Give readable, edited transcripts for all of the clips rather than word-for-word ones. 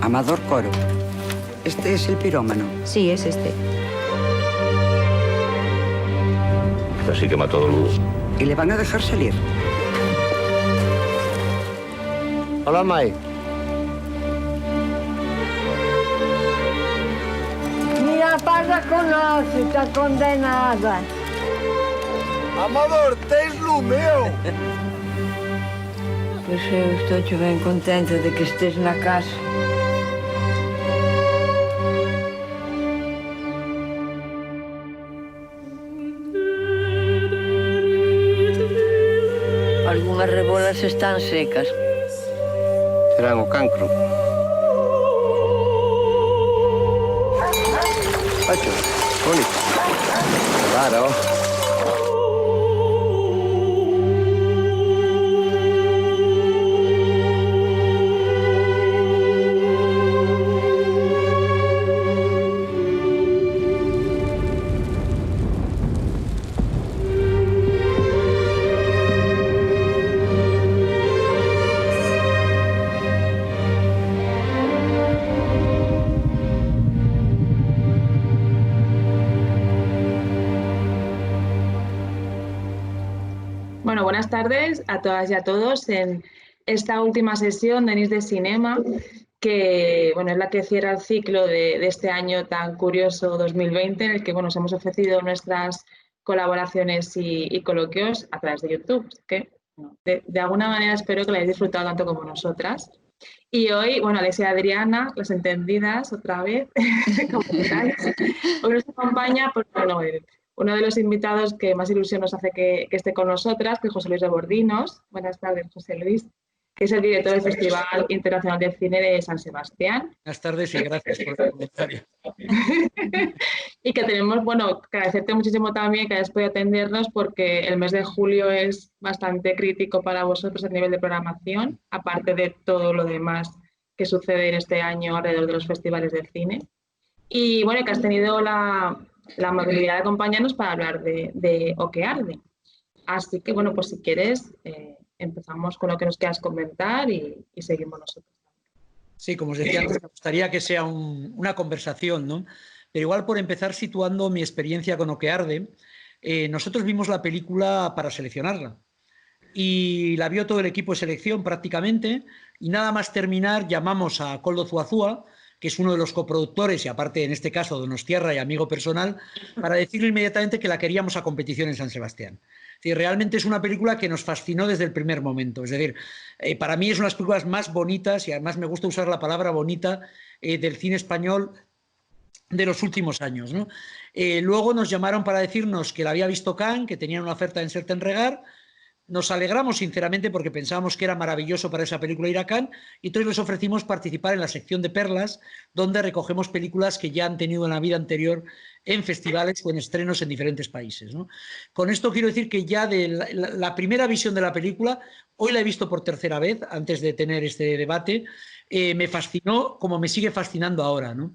Amador Coro. ¿Este es el pirómano? Sí, es este. Así que mató a Lugo. ¿Y le van a dejar salir? Hola, Mike. Ni la parla conoce, está condenada. Amador, tens lo meu! Pois eu estou bem contente de que estés na casa. Algunas rebolas están secas. Serán o cancro. Pacho, bonito. Claro. Bueno, buenas tardes a todas y a todos en esta última sesión de NIS de Cinema, que bueno, es la que cierra el ciclo de este año tan curioso 2020, en el que bueno, os hemos ofrecido nuestras colaboraciones y coloquios a través de YouTube. Así que bueno, de alguna manera espero que la hayáis disfrutado tanto como nosotras. Y hoy, bueno, Alexia y Adriana, las entendidas otra vez, como queráis, hoy nos acompaña pues, bueno, uno de los invitados que más ilusión nos hace que esté con nosotras, que es José Luis de Bordinos. Buenas tardes, José Luis, que es el director del Festival Internacional de Cine de San Sebastián. Buenas tardes y gracias por el comentario. Y que tenemos, bueno, que agradecerte muchísimo también que hayas podido atendernos porque el mes de julio es bastante crítico para vosotros a nivel de programación, aparte de todo lo demás que sucede en este año alrededor de los festivales de cine. Y bueno, que has tenido la amabilidad de acompañarnos para hablar de O que arde. Así que, bueno, pues si quieres, empezamos con lo que nos quieras comentar y seguimos nosotros. Sí, como os decía antes, me gustaría que sea una conversación, ¿no? Pero igual por empezar situando mi experiencia con O que arde, nosotros vimos la película para seleccionarla y la vio todo el equipo de selección prácticamente y nada más terminar llamamos a Koldo Zuazua, que es uno de los coproductores y aparte en este caso donostiarra y amigo personal, para decirle inmediatamente que la queríamos a competición en San Sebastián. Es decir, realmente es una película que nos fascinó desde el primer momento. Es decir, para mí es una de las películas más bonitas y además me gusta usar la palabra bonita del cine español de los últimos años, ¿no? Luego nos llamaron para decirnos que la había visto Cannes, que tenían una oferta en Certain Regard. Nos alegramos sinceramente porque pensábamos que era maravilloso para esa película ir a Cannes y entonces les ofrecimos participar en la sección de Perlas, donde recogemos películas que ya han tenido en la vida anterior en festivales o en estrenos en diferentes países, ¿no? Con esto quiero decir que ya de la primera visión de la película, hoy la he visto por tercera vez antes de tener este debate, me fascinó como me sigue fascinando ahora, ¿no?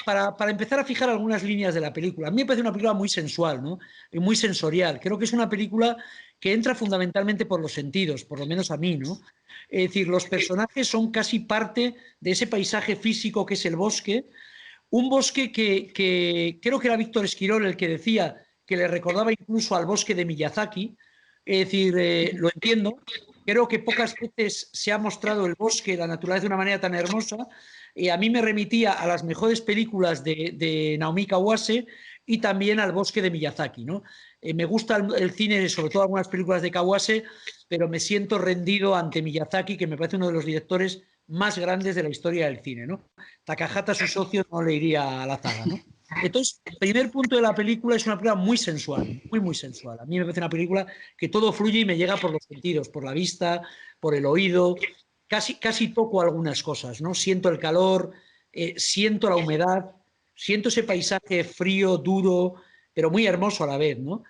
Para empezar a fijar algunas líneas de la película, a mí me parece una película muy sensual, ¿no? Y muy sensorial. Creo que es una película que entra fundamentalmente por los sentidos, por lo menos a mí, ¿no? Es decir, los personajes son casi parte de ese paisaje físico que es el bosque, un bosque que creo que era Víctor Esquirol el que decía que le recordaba incluso al bosque de Miyazaki. Es decir, lo entiendo. Creo que pocas veces se ha mostrado el bosque, la naturaleza de una manera tan hermosa. A mí me remitía a las mejores películas de Naomi Kawase y también al bosque de Miyazaki, ¿no? Me gusta el cine, sobre todo algunas películas de Kawase, pero me siento rendido ante Miyazaki, que me parece uno de los directores más grandes de la historia del cine, ¿no? Takahata, su socio, no le iría a la zaga, ¿no? Entonces, el primer punto de la película es una película muy sensual, muy, muy sensual. A mí me parece una película que todo fluye y me llega por los sentidos, por la vista, por el oído. Casi toco algunas cosas, ¿no? Siento el calor, siento la humedad, siento ese paisaje frío, duro, pero muy hermoso a la vez, ¿no?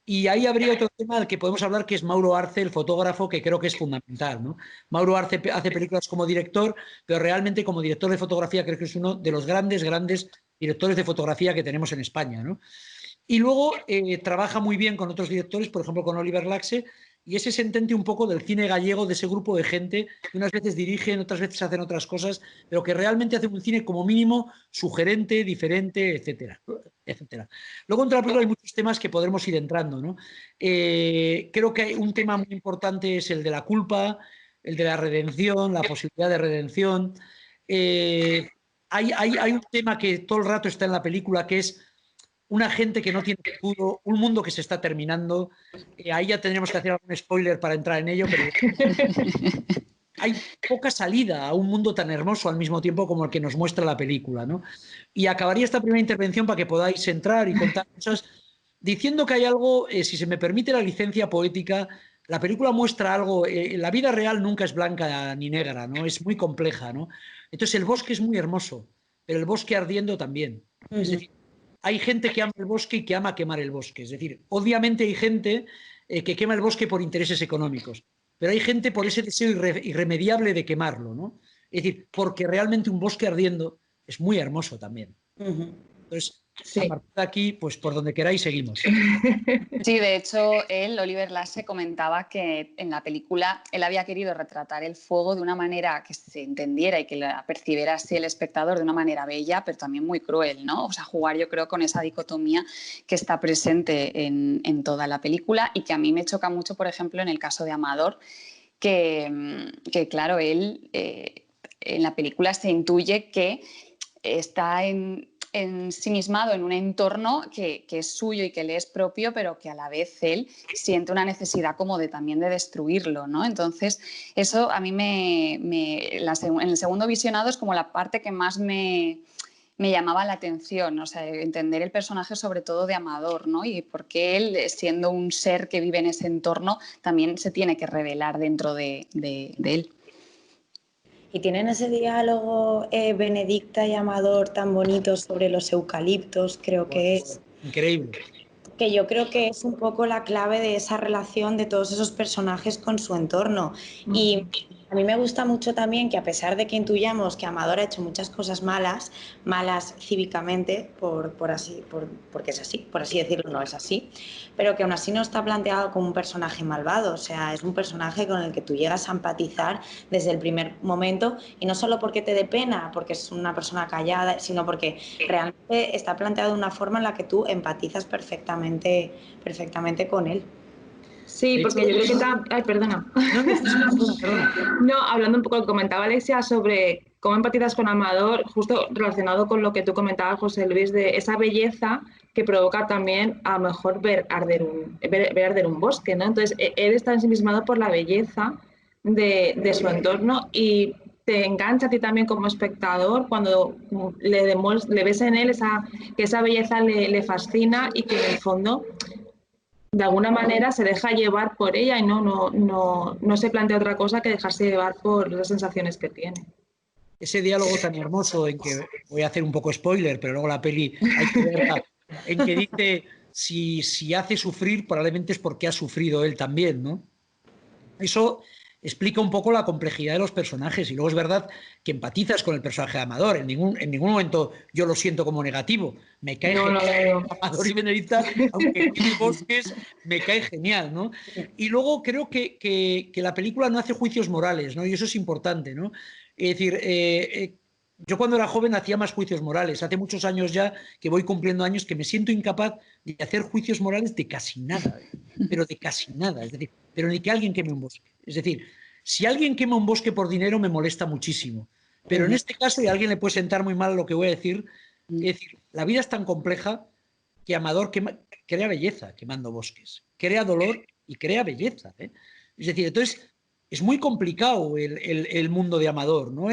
Y ahí habría otro tema del que podemos hablar, que es Mauro Arce, el fotógrafo, que creo que es fundamental, ¿no? Mauro Arce hace películas como director, pero realmente como director de fotografía creo que es uno de los grandes directores de fotografía que tenemos en España, ¿no? Y luego trabaja muy bien con otros directores, por ejemplo con Oliver Laxe, y ese entente un poco del cine gallego, de ese grupo de gente que unas veces dirigen, otras veces hacen otras cosas, pero que realmente hacen un cine como mínimo sugerente, diferente, etcétera, etcétera. Luego entre la película hay muchos temas que podremos ir entrando, ¿no? Creo que hay un tema muy importante es el de la culpa, el de la redención, la posibilidad de redención. Hay un tema que todo el rato está en la película, que es una gente que no tiene futuro, un mundo que se está terminando. Ahí ya tendríamos que hacer algún spoiler para entrar en ello, pero hay poca salida a un mundo tan hermoso al mismo tiempo como el que nos muestra la película, ¿no? Y acabaría esta primera intervención para que podáis entrar y contar cosas, diciendo que hay algo, si se me permite la licencia poética, la película muestra algo, la vida real nunca es blanca ni negra, ¿no? Es muy compleja, ¿no? Entonces el bosque es muy hermoso, pero el bosque ardiendo también. Es decir, hay gente que ama el bosque y que ama quemar el bosque. Es decir, obviamente hay gente que quema el bosque por intereses económicos, pero hay gente por ese deseo irremediable de quemarlo, ¿no? Es decir, porque realmente un bosque ardiendo es muy hermoso también. Entonces, a partir de aquí, pues por donde queráis seguimos. Sí, de hecho, Oliver Lasse, comentaba que en la película él había querido retratar el fuego de una manera que se entendiera y que la percibiera así el espectador de una manera bella, pero también muy cruel, ¿no? O sea, jugar yo creo con esa dicotomía que está presente en toda la película y que a mí me choca mucho, por ejemplo, en el caso de Amador, que claro, él en la película se intuye que está ensimismado en un entorno que es suyo y que le es propio, pero que a la vez él siente una necesidad como también de destruirlo, ¿no? Entonces, eso a mí en el segundo visionado es como la parte que más me llamaba la atención, o sea, entender el personaje sobre todo de Amador, ¿no? Y por qué él, siendo un ser que vive en ese entorno, también se tiene que revelar dentro de él. Y tienen ese diálogo Benedicta y Amador tan bonito sobre los eucaliptos, creo que es... Increíble. Que yo creo que es un poco la clave de esa relación de todos esos personajes con su entorno. Y a mí me gusta mucho también que, a pesar de que intuyamos que Amador ha hecho muchas cosas malas cívicamente, porque es así, por así decirlo, no es así, pero que aún así no está planteado como un personaje malvado. O sea, es un personaje con el que tú llegas a empatizar desde el primer momento, y no solo porque te dé pena, porque es una persona callada, sino porque realmente está planteado de una forma en la que tú empatizas perfectamente con él. Sí, porque yo creo que... Ay, perdona. No, hablando un poco, comentaba Alexia sobre cómo empatizas con Amador, justo relacionado con lo que tú comentabas, José Luis, de esa belleza que provoca también a lo mejor ver arder un bosque, ¿no? Entonces, él está ensimismado por la belleza de su entorno y te engancha a ti también como espectador cuando le ves en él que esa belleza le fascina y que en el fondo de alguna manera se deja llevar por ella y no se plantea otra cosa que dejarse llevar por las sensaciones que tiene. Ese diálogo tan hermoso en que, voy a hacer un poco spoiler, pero luego la peli hay que verla, en que dice, si hace sufrir, probablemente es porque ha sufrido él también, ¿no? Eso explica un poco la complejidad de los personajes, y luego es verdad que empatizas con el personaje de Amador. En ningún momento yo lo siento como negativo. Me cae genial. Amador y Benedicta, aunque tiene bosques, me cae genial, ¿no? Y luego creo que la película no hace juicios morales, ¿no? Y eso es importante, ¿no? Es decir, yo cuando era joven hacía más juicios morales. Hace muchos años ya que voy cumpliendo años que me siento incapaz de hacer juicios morales de casi nada, pero de casi nada. Es decir, pero ni que alguien queme un bosque. Es decir, si alguien quema un bosque por dinero me molesta muchísimo. Pero en este caso, y a alguien le puede sentar muy mal lo que voy a decir, es decir, la vida es tan compleja que Amador crea belleza quemando bosques, crea dolor y crea belleza, ¿eh? Es decir, entonces es muy complicado el mundo de Amador, ¿no?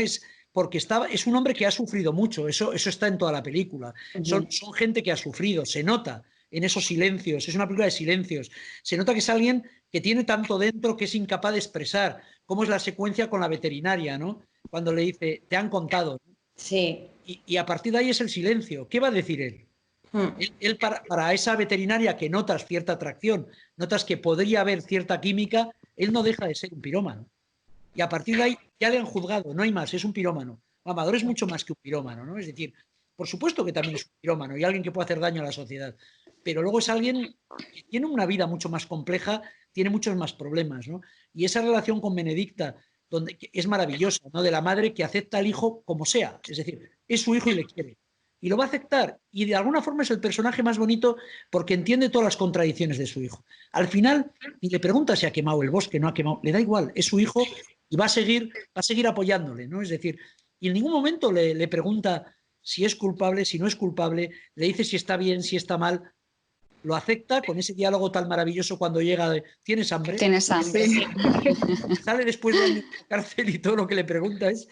Porque es un hombre que ha sufrido mucho, eso está en toda la película. Son gente que ha sufrido, se nota en esos silencios, es una película de silencios. Se nota que es alguien que tiene tanto dentro que es incapaz de expresar, como es la secuencia con la veterinaria, ¿no? Cuando le dice, te han contado. Sí. Y a partir de ahí es el silencio. ¿Qué va a decir él? Él para esa veterinaria que notas cierta atracción, notas que podría haber cierta química, él no deja de ser un pirómano. Y a partir de ahí ya le han juzgado, no hay más, es un pirómano. Amador es mucho más que un pirómano, ¿no? Es decir, por supuesto que también es un pirómano y alguien que puede hacer daño a la sociedad, pero luego es alguien que tiene una vida mucho más compleja, tiene muchos más problemas, ¿no? Y esa relación con Benedicta que es maravillosa, ¿no? De la madre que acepta al hijo como sea, es decir, es su hijo y le quiere. Y lo va a aceptar. Y de alguna forma es el personaje más bonito porque entiende todas las contradicciones de su hijo. Al final, ni le pregunta si ha quemado el bosque, no ha quemado, le da igual, es su hijo y va a seguir apoyándole, ¿no? Es decir, y en ningún momento le pregunta si es culpable, si no es culpable, le dice si está bien, si está mal. Lo acepta con ese diálogo tan maravilloso cuando llega de ¿tienes hambre? ¿Tienes hambre? Sí. Sale después de la cárcel y todo lo que le pregunta es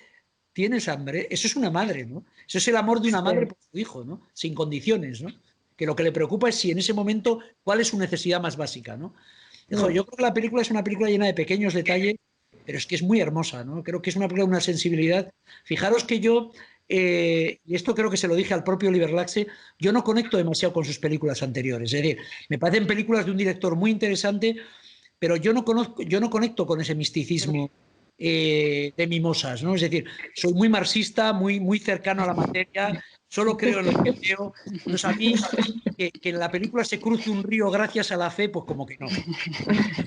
¿tienes hambre? Eso es una madre, ¿no? Eso es el amor de una madre por su hijo, ¿no? Sin condiciones, ¿no? Que lo que le preocupa es si en ese momento cuál es su necesidad más básica, ¿no? Yo creo que la película es una película llena de pequeños detalles, pero es que es muy hermosa, ¿no? Creo que es una película de una sensibilidad. Fijaros que yo, y esto creo que se lo dije al propio Oliver Laxe, yo no conecto demasiado con sus películas anteriores. Es decir, me parecen películas de un director muy interesante, pero yo no conecto con ese misticismo de Mimosas, ¿no? Es decir, soy muy marxista, muy cercano a la materia, solo creo en lo que veo. Entonces, a mí, que en la película se cruce un río gracias a la fe, pues como que no.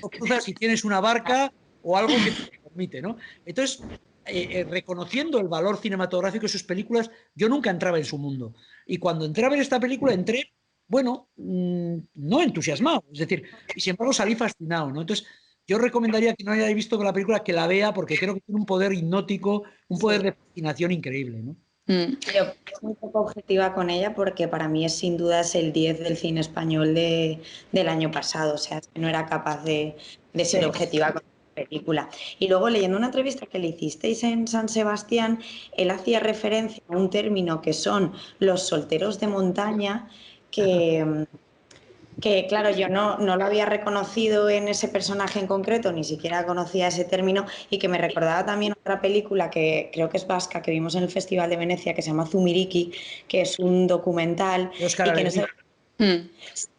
Lo cruzas si tienes una barca o algo que te permite, ¿no? Entonces, reconociendo el valor cinematográfico de sus películas, yo nunca entraba en su mundo. Y cuando entré a ver esta película, entré, bueno, no entusiasmado, es decir, y sin embargo salí fascinado, ¿no? Entonces, yo recomendaría que no haya visto la película que la vea, porque creo que tiene un poder hipnótico, un poder de fascinación increíble, ¿no? Yo soy un poco objetiva con ella porque para mí es sin duda el 10 del cine español del año pasado, o sea, no era capaz de ser objetiva con la película. Y luego leyendo una entrevista que le hicisteis en San Sebastián, él hacía referencia a un término que son los solteros de montaña, que claro, yo no lo había reconocido en ese personaje en concreto, ni siquiera conocía ese término, y que me recordaba también otra película que creo que es vasca, que vimos en el Festival de Venecia, que se llama Zumiriki, que es un documental,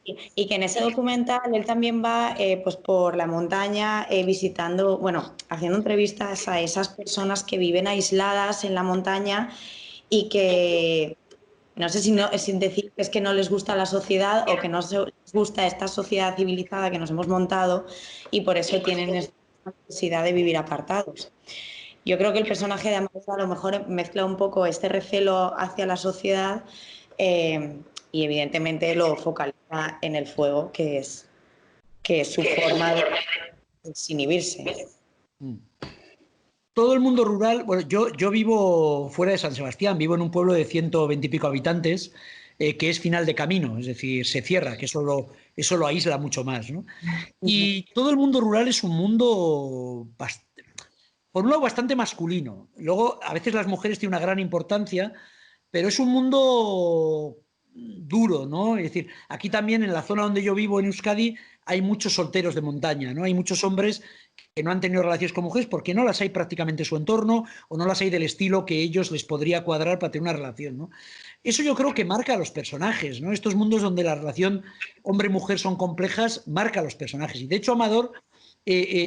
y que en ese documental él también va pues por la montaña visitando, bueno, haciendo entrevistas a esas personas que viven aisladas en la montaña y que... No sé sin decir que es que no les gusta la sociedad o que no les gusta esta sociedad civilizada que nos hemos montado y por eso tienen esta necesidad de vivir apartados. Yo creo que el personaje de Amador a lo mejor mezcla un poco este recelo hacia la sociedad y evidentemente lo focaliza en el fuego, que es su forma de desinhibirse. Todo el mundo rural, bueno, yo vivo fuera de San Sebastián, vivo en un pueblo de 120 y pico habitantes, que es final de camino, es decir, se cierra, que eso lo aísla mucho más, ¿no? Y todo el mundo rural es un mundo, por un lado, bastante masculino. Luego, a veces las mujeres tienen una gran importancia, pero es un mundo duro, ¿no? Es decir, aquí también en la zona donde yo vivo, en Euskadi, hay muchos solteros de montaña, ¿no? Hay muchos hombres que no han tenido relaciones con mujeres porque no las hay prácticamente en su entorno o no las hay del estilo que ellos les podría cuadrar para tener una relación, ¿no? Eso yo creo que marca a los personajes, ¿no? Estos mundos donde la relación hombre-mujer son complejas, marca a los personajes. Y de hecho, Amador,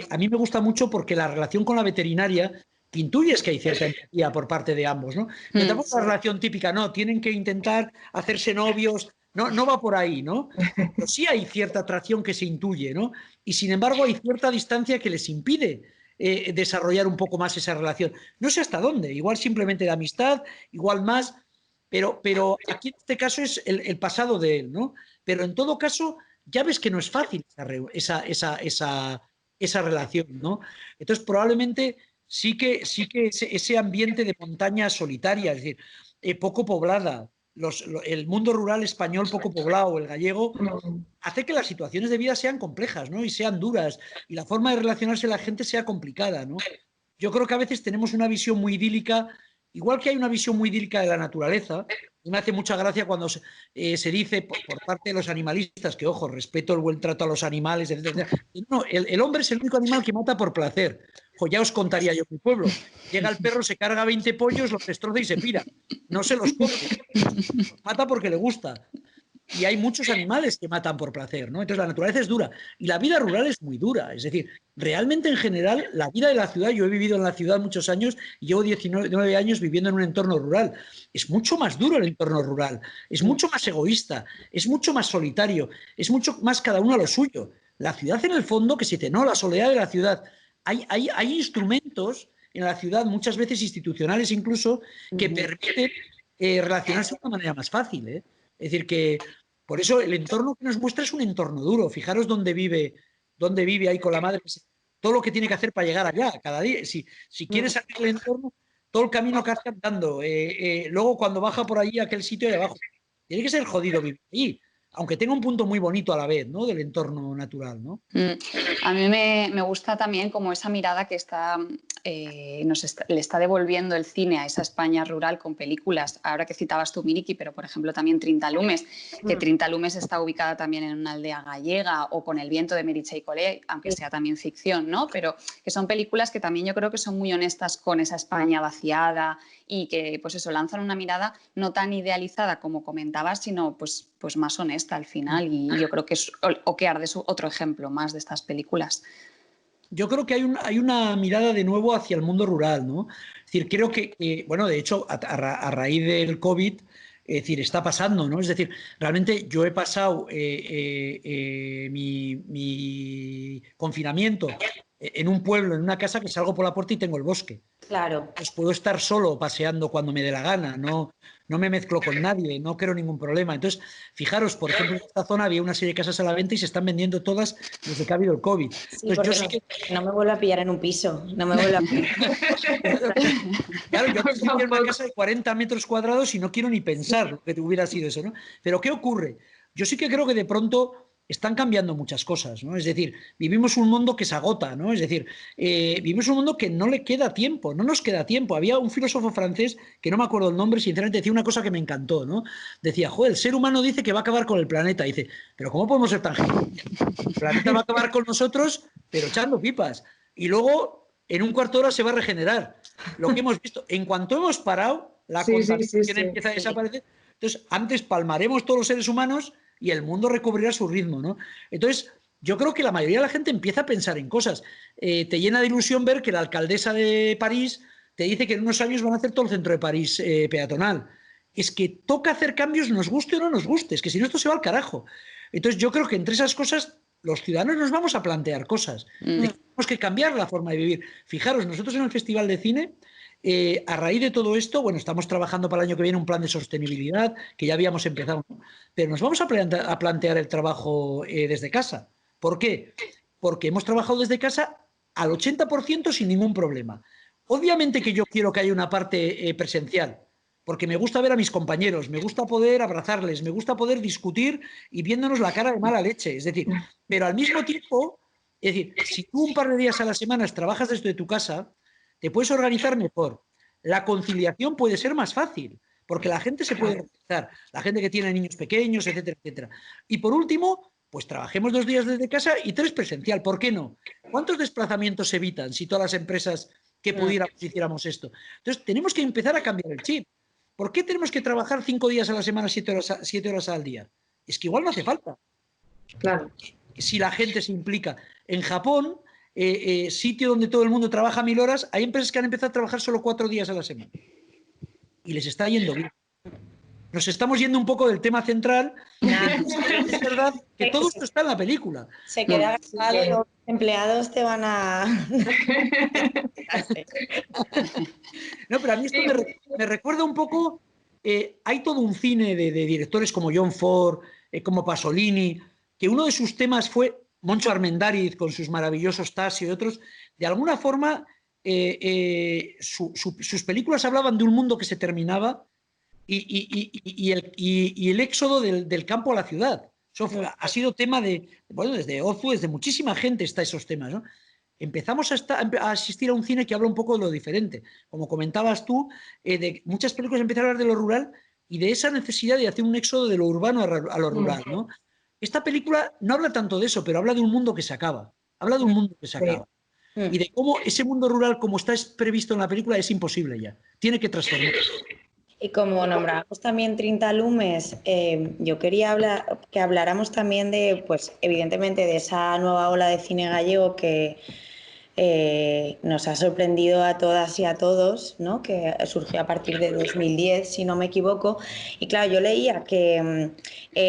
a mí me gusta mucho porque la relación con la veterinaria, que intuyes que hay cierta empatía por parte de ambos, ¿no? Pero tampoco es una relación típica, no, tienen que intentar hacerse novios, no va por ahí, ¿no? Pero sí hay cierta atracción que se intuye, ¿no? Y sin embargo hay cierta distancia que les impide desarrollar un poco más esa relación. No sé hasta dónde, igual simplemente de amistad, igual más, pero aquí en este caso es el pasado de él, ¿no? Pero en todo caso ya ves que no es fácil esa relación, ¿no? Entonces probablemente sí que ese ambiente de montaña solitaria, es decir, poco poblada, el mundo rural español poco poblado, el gallego, hace que las situaciones de vida sean complejas, ¿no? Y sean duras, y la forma de relacionarse la gente sea complicada, ¿no? Yo creo que a veces tenemos una visión muy idílica, igual que hay una visión muy idílica de la naturaleza. Me hace mucha gracia cuando se dice por parte de los animalistas que, ojo, respeto el buen trato a los animales, etc. No, el hombre es el único animal que mata por placer. Ojo, ya os contaría yo mi pueblo. Llega el perro, se carga 20 pollos, los destroza y se pira. No se los come. Los mata porque le gusta. y hay muchos animales que matan por placer, ¿no? Entonces la naturaleza es dura y la vida rural es muy dura. Es decir, realmente en general la vida de la ciudad, yo he vivido en la ciudad muchos años y llevo 19 años viviendo en un entorno rural. Es mucho más duro el entorno rural, es mucho más egoísta, es mucho más solitario, es mucho más cada uno a lo suyo. La ciudad en el fondo, que se dice, no, la soledad de la ciudad. Hay instrumentos en la ciudad, muchas veces institucionales incluso, que permiten relacionarse de una manera más fácil, ¿eh? Es decir, que por eso el entorno que nos muestra es un entorno duro. Fijaros dónde vive ahí con la madre, todo lo que tiene que hacer para llegar allá cada día. Si quiere salir del entorno, todo el camino que hace andando. Luego, cuando baja por allí, aquel sitio de abajo, tiene que ser jodido vivir allí, aunque tenga un punto muy bonito a la vez, ¿no? Del entorno natural, ¿no? A mí me gusta también como esa mirada que le está devolviendo el cine a esa España rural con películas. Ahora que citabas tú Miriki, pero por ejemplo también 30 Lumes, que 30 Lumes está ubicada también en una aldea gallega, o con El viento de Meritxell Collet, aunque sea también ficción, ¿no? Pero que son películas que también yo creo que son muy honestas con esa España vaciada y que pues eso, lanzan una mirada no tan idealizada como comentabas, sino pues más honesta al final, y yo creo que es Oquear es otro ejemplo más de estas películas. Yo creo que hay una mirada de nuevo hacia el mundo rural, ¿no? Es decir, creo que bueno, de hecho, a raíz del COVID, es decir, está pasando, ¿no? Es decir, realmente yo he pasado mi confinamiento en un pueblo, en una casa, que salgo por la puerta y tengo el bosque. Claro. Pues puedo estar solo paseando cuando me dé la gana, no me mezclo con nadie, no creo ningún problema. Entonces, fijaros, por ejemplo, en esta zona había una serie de casas a la venta y se están vendiendo todas desde que ha habido el COVID. Sí, entonces, yo sí que no me vuelvo a pillar en un piso, no me vuelvo a pillar. Claro, yo estoy en una casa de 40 metros cuadrados y no quiero ni pensar lo que hubiera sido eso, ¿no? Pero ¿qué ocurre? Yo sí que creo que de pronto están cambiando muchas cosas, ¿no? Es decir, vivimos un mundo que se agota, ¿no? Es decir, vivimos un mundo que no le queda tiempo, no nos queda tiempo. Había un filósofo francés, que no me acuerdo el nombre, sinceramente, decía una cosa que me encantó, ¿no? Decía, joder, el ser humano dice que va a acabar con el planeta. Dice, pero ¿cómo podemos ser tan gilipollas? El planeta va a acabar con nosotros, pero echando pipas. Y luego, en un cuarto de hora se va a regenerar. Lo que hemos visto, en cuanto hemos parado, la contaminación empieza a desaparecer. Entonces, antes palmaremos todos los seres humanos y el mundo recubrirá su ritmo, ¿no? Entonces, yo creo que la mayoría de la gente empieza a pensar en cosas. Te llena de ilusión ver que la alcaldesa de París te dice que en unos años van a hacer todo el centro de París peatonal. Es que toca hacer cambios, nos guste o no nos guste, es que si no esto se va al carajo. Entonces, yo creo que entre esas cosas los ciudadanos nos vamos a plantear cosas. Tenemos que cambiar la forma de vivir. Fijaros, nosotros en el Festival de Cine, a raíz de todo esto, bueno, estamos trabajando para el año que viene un plan de sostenibilidad, que ya habíamos empezado, ¿no? Pero nos vamos a plantear el trabajo desde casa. ¿Por qué? Porque hemos trabajado desde casa al 80% sin ningún problema. Obviamente que yo quiero que haya una parte presencial, porque me gusta ver a mis compañeros, me gusta poder abrazarles, me gusta poder discutir y viéndonos la cara de mala leche. Es decir, pero al mismo tiempo, es decir, si tú un par de días a la semana trabajas desde tu casa, te puedes organizar mejor. La conciliación puede ser más fácil, porque la gente se puede organizar, la gente que tiene niños pequeños, etcétera, etcétera. Y por último, pues trabajemos 2 días desde casa y 3 presencial. ¿Por qué no? ¿Cuántos desplazamientos se evitan si todas las empresas que pudiéramos hiciéramos esto? Entonces, tenemos que empezar a cambiar el chip. ¿Por qué tenemos que trabajar 5 días a la semana, 7 horas al día? Es que igual no hace falta. Claro. Si la gente se implica. En Japón, sitio donde todo el mundo trabaja 1000 horas, hay empresas que han empezado a trabajar solo 4 días a la semana. Y les está yendo bien. Nos estamos yendo un poco del tema central. Es verdad que todo esto está en la película. Se queda grabado, los empleados te van a... No, pero a mí esto me recuerda un poco... hay todo un cine de directores como John Ford, como Pasolini, que uno de sus temas fue Moncho Armendáriz con sus maravillosos Tasio y otros. De alguna forma, sus películas hablaban de un mundo que se terminaba y el éxodo del campo a la ciudad. Eso ha sido tema desde Ozu, desde muchísima gente está esos temas, ¿no? Empezamos a asistir a un cine que habla un poco de lo diferente. Como comentabas tú, de muchas películas empezaron a hablar de lo rural y de esa necesidad de hacer un éxodo de lo urbano a lo rural, ¿no? Esta película no habla tanto de eso, pero habla de un mundo que se acaba. Habla de un mundo que se acaba. Y de cómo ese mundo rural, como está previsto en la película, es imposible ya. Tiene que transformarse. Y como nombramos también 30 lumes, yo quería que habláramos también de, pues, evidentemente, de esa nueva ola de cine gallego que nos ha sorprendido a todas y a todos, ¿no? Que surgió a partir de 2010, si no me equivoco. Y claro, yo leía que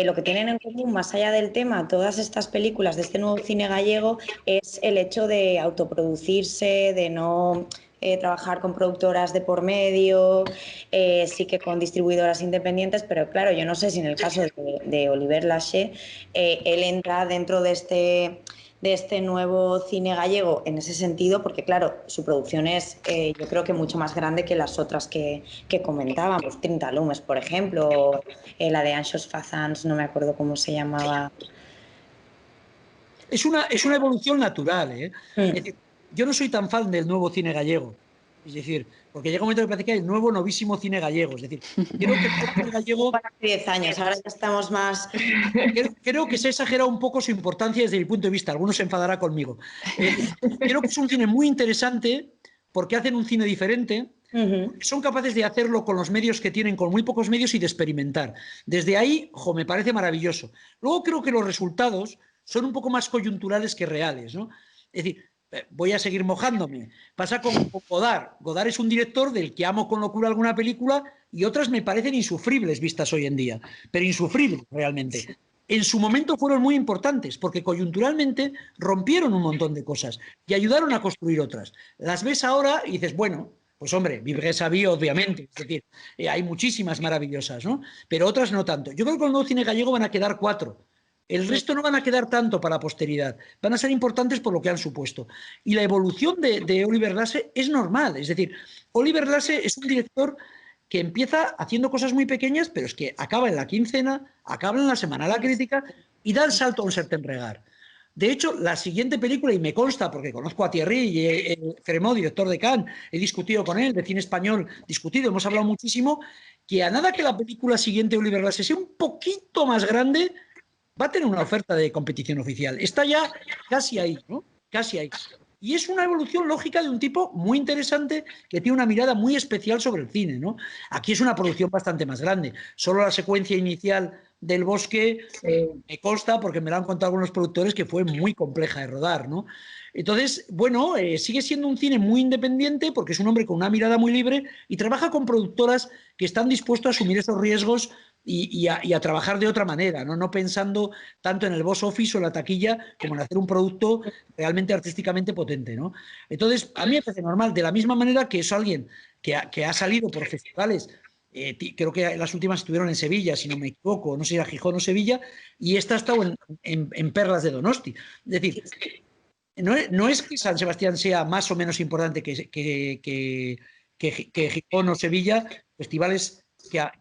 lo que tienen en común, más allá del tema, todas estas películas de este nuevo cine gallego, es el hecho de autoproducirse, de no trabajar con productoras de por medio, sí que con distribuidoras independientes, pero claro, yo no sé si en el caso de Oliver Lache, él entra dentro de este nuevo cine gallego en ese sentido, porque claro, su producción es yo creo que mucho más grande que las otras que comentábamos, 30 lumes, por ejemplo, o, la de Anxos Fazans, no me acuerdo cómo se llamaba. Es una evolución natural, ¿eh? Es decir, yo no soy tan fan del nuevo cine gallego. Es decir, porque llega un momento que parece que hay el nuevo novísimo cine gallego. Es decir, creo que el cine gallego... Para 10 años, ahora ya estamos más... Creo que se ha exagerado un poco su importancia desde mi punto de vista. Algunos se enfadará conmigo. Creo que es un cine muy interesante porque hacen un cine diferente. Son capaces de hacerlo con los medios que tienen, con muy pocos medios y de experimentar. Desde ahí, me parece maravilloso. Luego creo que los resultados son un poco más coyunturales que reales, ¿no? Es decir, voy a seguir mojándome. Pasa con Godard. Godard es un director del que amo con locura alguna película y otras me parecen insufribles vistas hoy en día, pero insufribles realmente. En su momento fueron muy importantes porque coyunturalmente rompieron un montón de cosas y ayudaron a construir otras. Las ves ahora y dices, bueno, pues hombre, Vivre sa vie, obviamente, es decir, hay muchísimas maravillosas, ¿no? Pero otras no tanto. Yo creo que con el nuevo cine gallego van a quedar 4. El resto no van a quedar tanto para la posteridad. Van a ser importantes por lo que han supuesto. Y la evolución de Oliver Lasse es normal. Es decir, Oliver Lasse es un director que empieza haciendo cosas muy pequeñas, pero es que acaba en la quincena, acaba en la semana de la crítica y da el salto a un Certain Regard. De hecho, la siguiente película, y me consta porque conozco a Thierry y Fremont, director de Cannes, he discutido con él, de cine español, hemos hablado muchísimo, que a nada que la película siguiente de Oliver Lasse sea un poquito más grande, va a tener una oferta de competición oficial. Está ya casi ahí, ¿no? Casi ahí. Y es una evolución lógica de un tipo muy interesante que tiene una mirada muy especial sobre el cine, ¿no? Aquí es una producción bastante más grande. Solo la secuencia inicial del bosque me consta, porque me lo han contado algunos productores, que fue muy compleja de rodar, ¿no? Entonces, bueno, sigue siendo un cine muy independiente porque es un hombre con una mirada muy libre y trabaja con productoras que están dispuestos a asumir esos riesgos y a trabajar de otra manera, ¿no? No pensando tanto en el box office o la taquilla como en hacer un producto realmente artísticamente potente, ¿no? Entonces, a mí me parece normal, de la misma manera que es alguien que ha salido por festivales, creo que las últimas estuvieron en Sevilla, si no me equivoco, no sé si era Gijón o Sevilla, y esta ha estado en Perlas de Donosti. Es decir, no es que San Sebastián sea más o menos importante que Gijón o Sevilla, festivales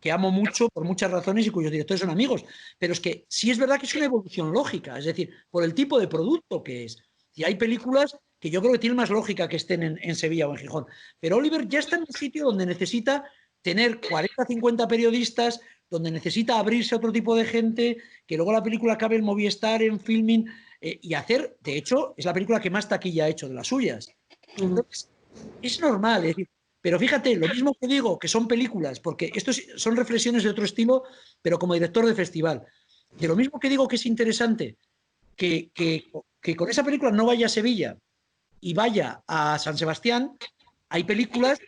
que amo mucho por muchas razones y cuyos directores son amigos, pero es que sí es verdad que es una evolución lógica, es decir, por el tipo de producto que es. Y hay películas que yo creo que tienen más lógica que estén en Sevilla o en Gijón, pero Oliver ya está en un sitio donde necesita tener 40, 50 periodistas, donde necesita abrirse a otro tipo de gente, que luego la película acabe en Movistar, en Filmin, y hacer, de hecho, es la película que más taquilla ha hecho de las suyas. Entonces, es normal, es decir, pero fíjate, lo mismo que digo, que son películas, porque esto son reflexiones de otro estilo, pero como director de festival. De lo mismo que digo que es interesante que con esa película no vaya a Sevilla y vaya a San Sebastián, hay películas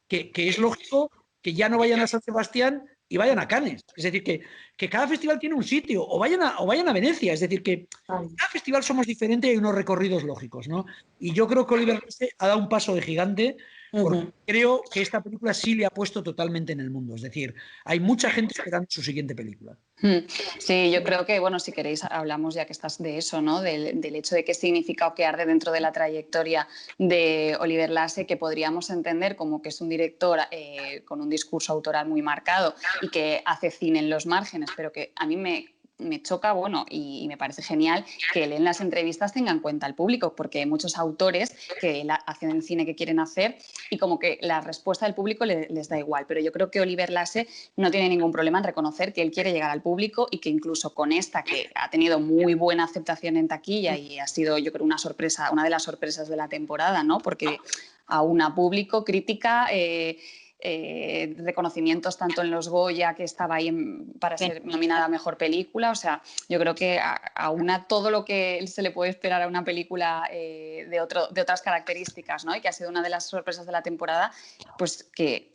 que es lógico que ya no vayan a San Sebastián y vayan a Cannes. Es decir, que cada festival tiene un sitio, o vayan a Venecia. Es decir, que cada festival somos diferentes y hay unos recorridos lógicos, ¿no? Y yo creo que Oliver Lasse ha dado un paso de gigante, porque creo que esta película sí le ha puesto totalmente en el mundo. Es decir, hay mucha gente esperando su siguiente película. Sí, yo creo que, bueno, si queréis hablamos ya que estás de eso, ¿no? Del hecho de qué significa o qué arde dentro de la trayectoria de Oliver Lasse, que podríamos entender como que es un director con un discurso autoral muy marcado y que hace cine en los márgenes, pero que a mí me choca, bueno, y me parece genial que él en las entrevistas tenga en cuenta al público, porque hay muchos autores que hacen el cine que quieren hacer y como que la respuesta del público les da igual, pero yo creo que Oliver Lasse no tiene ningún problema en reconocer que él quiere llegar al público y que incluso con esta, que ha tenido muy buena aceptación en taquilla y ha sido, yo creo, una sorpresa, una de las sorpresas de la temporada, ¿no? Porque aúna público, crítica, reconocimientos tanto en los Goya, que estaba ahí para ser nominada a Mejor Película. O sea, yo creo que aúna todo lo que se le puede esperar a una película de otras características, ¿no? Y que ha sido una de las sorpresas de la temporada, pues que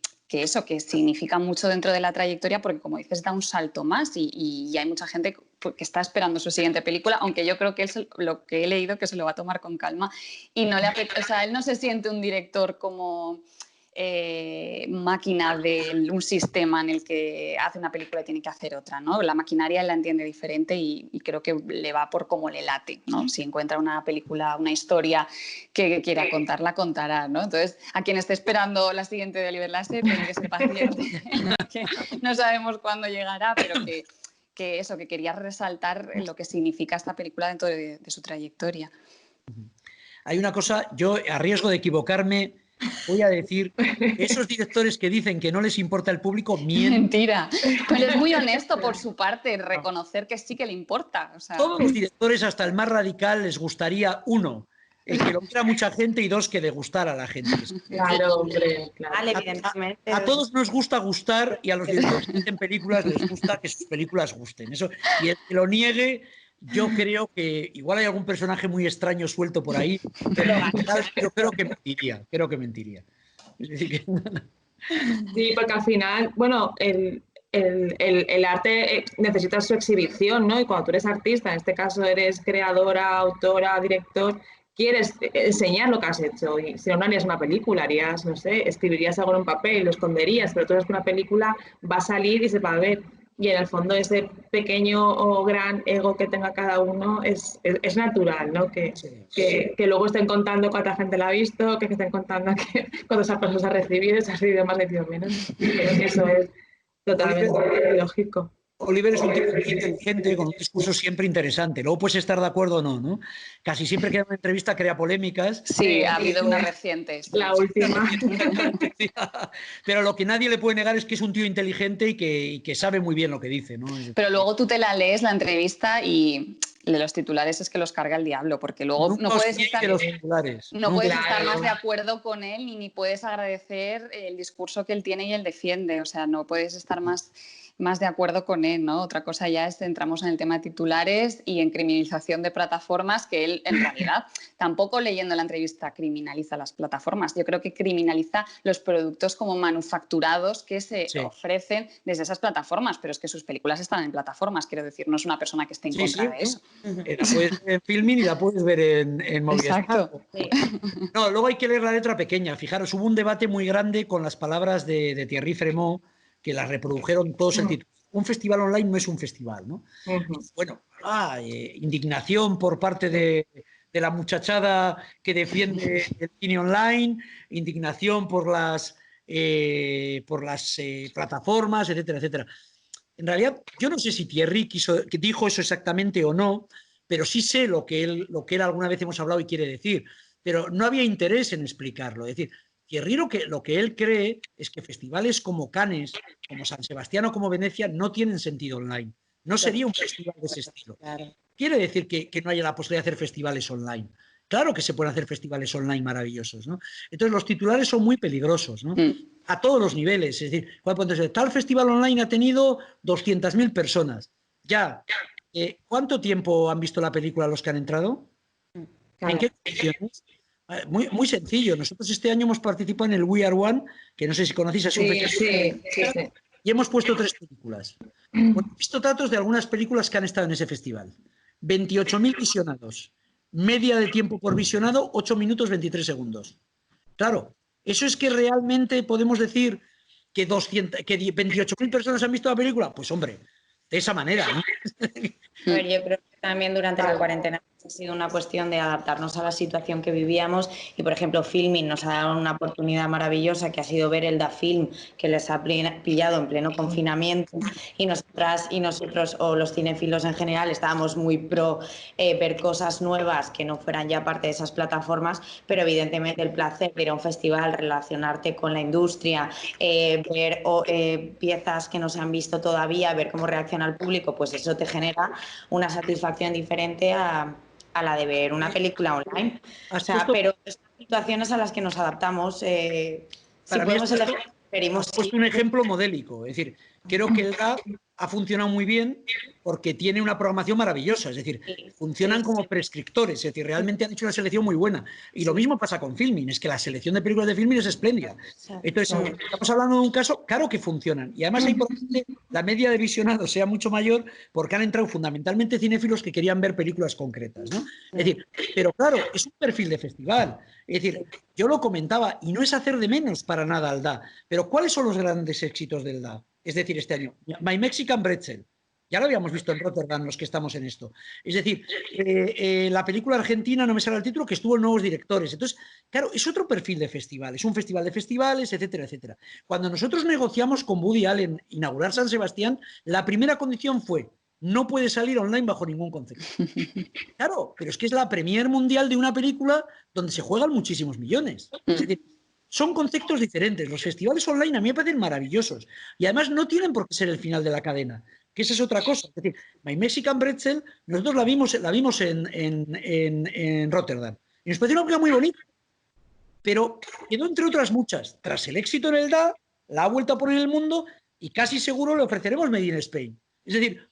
significa mucho dentro de la trayectoria, porque como dices, da un salto más y hay mucha gente que está esperando su siguiente película, aunque yo creo que lo que he leído que se lo va a tomar con calma y no le apetece, o sea, él no se siente un director como máquina de un sistema en el que hace una película y tiene que hacer otra, ¿no? La maquinaria él la entiende diferente y creo que le va por cómo le late, ¿no? Si encuentra una película, una historia que quiera contar, la contará, ¿no? Entonces, a quien esté esperando la siguiente de Oliver Lasse, tiene que ser paciente, que no sabemos cuándo llegará, pero que quería resaltar lo que significa esta película dentro de su trayectoria. Hay una cosa, yo a riesgo de equivocarme, voy a decir, esos directores que dicen que no les importa el público, mienten. Mentira. Pero es muy honesto por su parte reconocer que sí que le importa. O sea... Todos los directores, hasta el más radical, les gustaría, uno, el que lo viera mucha gente, y dos, que le gustara a la gente. Claro, hombre, claro. Vale, evidentemente. A todos nos gusta gustar, y a los directores que hacen películas les gusta que sus películas gusten. Eso, y el que lo niegue, yo creo que igual hay algún personaje muy extraño suelto por ahí, pero yo creo que mentiría. Es decir, que... Sí, porque al final, bueno, el arte necesita su exhibición, ¿no? Y cuando tú eres artista, en este caso eres creadora, autora, director, quieres enseñar lo que has hecho. Y si no harías una película, harías, no sé, escribirías algo en un papel, lo esconderías, pero tú sabes que una película va a salir y se va a ver. Y en el fondo ese pequeño o gran ego que tenga cada uno es natural, ¿no? Que luego estén contando cuánta gente la ha visto, que estén contando cuántas personas ha recibido más, recibido menos. Creo que eso es totalmente lógico. Oliver es un tipo muy inteligente, con un discurso siempre interesante. Luego puedes estar de acuerdo o no, ¿no? Casi siempre que hay una entrevista crea polémicas. Sí, ha habido una reciente. La última. Pero lo que nadie le puede negar es que es un tío inteligente y que sabe muy bien lo que dice, ¿no? Pero luego tú te la lees, la entrevista, y de los titulares es que los carga el diablo, porque luego no puedes estar más de acuerdo con él ni puedes agradecer el discurso que él tiene y él defiende. O sea, no puedes estar más de acuerdo con él, ¿no? Otra cosa ya es, entramos en el tema de titulares y en criminalización de plataformas, que él en realidad tampoco, leyendo la entrevista, criminaliza las plataformas. Yo creo que criminaliza los productos como manufacturados que se ofrecen desde esas plataformas, pero es que sus películas están en plataformas, quiero decir, no es una persona que esté en contra de eso. La puedes ver en Filmin y la puedes ver en Movistar. Exacto. No, luego hay que leer la letra pequeña. Fijaros, hubo un debate muy grande con las palabras de Thierry Fremont, que las reprodujeron todos en título. Un festival online no es un festival, ¿no? Bueno, indignación por parte de la muchachada que defiende el cine online, indignación por las plataformas, etcétera, etcétera. En realidad, yo no sé si Thierry dijo eso exactamente o no, pero sí sé lo que él alguna vez hemos hablado y quiere decir, pero no había interés en explicarlo. Es decir, Thierry lo que él cree es que festivales como Cannes, como San Sebastián o como Venecia no tienen sentido online. No sería un festival de ese estilo. Quiere decir que no haya la posibilidad de hacer festivales online. Claro que se pueden hacer festivales online maravillosos, ¿no? Entonces los titulares son muy peligrosos, ¿no? A todos los niveles. Es decir, tal festival online ha tenido 200.000 personas. Ya. ¿Cuánto tiempo han visto la película los que han entrado? ¿En qué condiciones? Muy sencillo. Nosotros este año hemos participado en el We Are One, que no sé si conocéis, es un festival. Sí. Y hemos puesto 3 películas. Bueno, he visto datos de algunas películas que han estado en ese festival. 28.000 visionados. Media de tiempo por visionado, 8 minutos 23 segundos. Claro, eso es que realmente podemos decir que 28.000 personas han visto la película. Pues hombre, de esa manera, ¿no? A ver, yo creo que también durante la cuarentena ha sido una cuestión de adaptarnos a la situación que vivíamos y, por ejemplo, Filmin nos ha dado una oportunidad maravillosa que ha sido ver el Da Film, que les ha pillado en pleno confinamiento, y nosotros o los cinéfilos en general estábamos muy pro ver cosas nuevas que no fueran ya parte de esas plataformas, pero evidentemente el placer de ir a un festival, relacionarte con la industria, ver piezas que no se han visto todavía, ver cómo reacciona el público, pues eso te genera una satisfacción diferente a la de ver una película online. O sea, pero son situaciones a las que nos adaptamos. Si podemos elegir Esperemos He puesto un ejemplo modélico. Es decir, creo que el DA ha funcionado muy bien porque tiene una programación maravillosa. Es decir, funcionan como prescriptores. Es decir, realmente han hecho una selección muy buena. Y lo mismo pasa con Filmin. Es que la selección de películas de Filmin es espléndida. Entonces, estamos hablando de un caso, claro que funcionan. Y además es importante que la media de visionados sea mucho mayor porque han entrado fundamentalmente cinéfilos que querían ver películas concretas, ¿no? Es decir, pero claro, es un perfil de festival. Es decir, yo lo comentaba y no es hacer de menos para nada al DA. Pero ¿cuáles son los grandes éxitos del DA? Es decir, este año, My Mexican Pretzel. Ya lo habíamos visto en Rotterdam, los que estamos en esto. Es decir, la película argentina, no me sale el título, que estuvo en nuevos directores. Entonces, claro, es otro perfil de festival. Es un festival de festivales, etcétera, etcétera. Cuando nosotros negociamos con Woody Allen inaugurar San Sebastián, la primera condición fue: no puede salir online bajo ningún concepto. Claro, pero es que es la premier mundial de una película donde se juegan muchísimos millones. Es decir, son conceptos diferentes. Los festivales online a mí me parecen maravillosos. Y además no tienen por qué ser el final de la cadena, que esa es otra cosa. Es decir, My Mexican Pretzel, nosotros la vimos en Rotterdam. Y nos pareció una película muy bonita. Pero quedó entre otras muchas. Tras el éxito en el DA, la ha vuelto a poner en el mundo y casi seguro le ofreceremos Made in Spain. Es decir,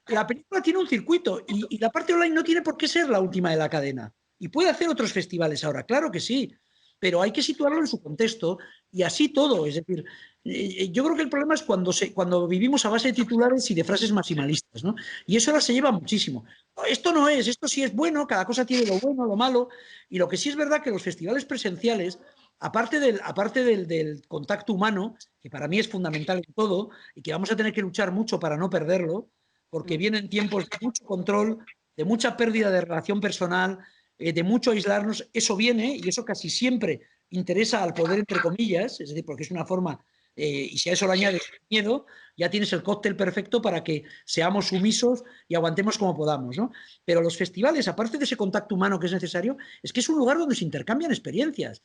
la película tiene un circuito y la parte online no tiene por qué ser la última de la cadena. Y puede hacer otros festivales ahora, claro que sí. Pero hay que situarlo en su contexto y así todo. Es decir, yo creo que el problema es cuando vivimos a base de titulares y de frases maximalistas, ¿no? Y eso ahora se lleva muchísimo. Esto no es, esto sí es bueno, cada cosa tiene lo bueno, lo malo. Y lo que sí es verdad que los festivales presenciales, aparte del contacto humano, que para mí es fundamental en todo y que vamos a tener que luchar mucho para no perderlo, porque vienen tiempos de mucho control, de mucha pérdida de relación personal, de mucho aislarnos, eso viene y eso casi siempre interesa al poder, entre comillas, es decir, porque es una forma, y si a eso le añades miedo, ya tienes el cóctel perfecto para que seamos sumisos y aguantemos como podamos, ¿no? Pero los festivales, aparte de ese contacto humano que es necesario, es que es un lugar donde se intercambian experiencias,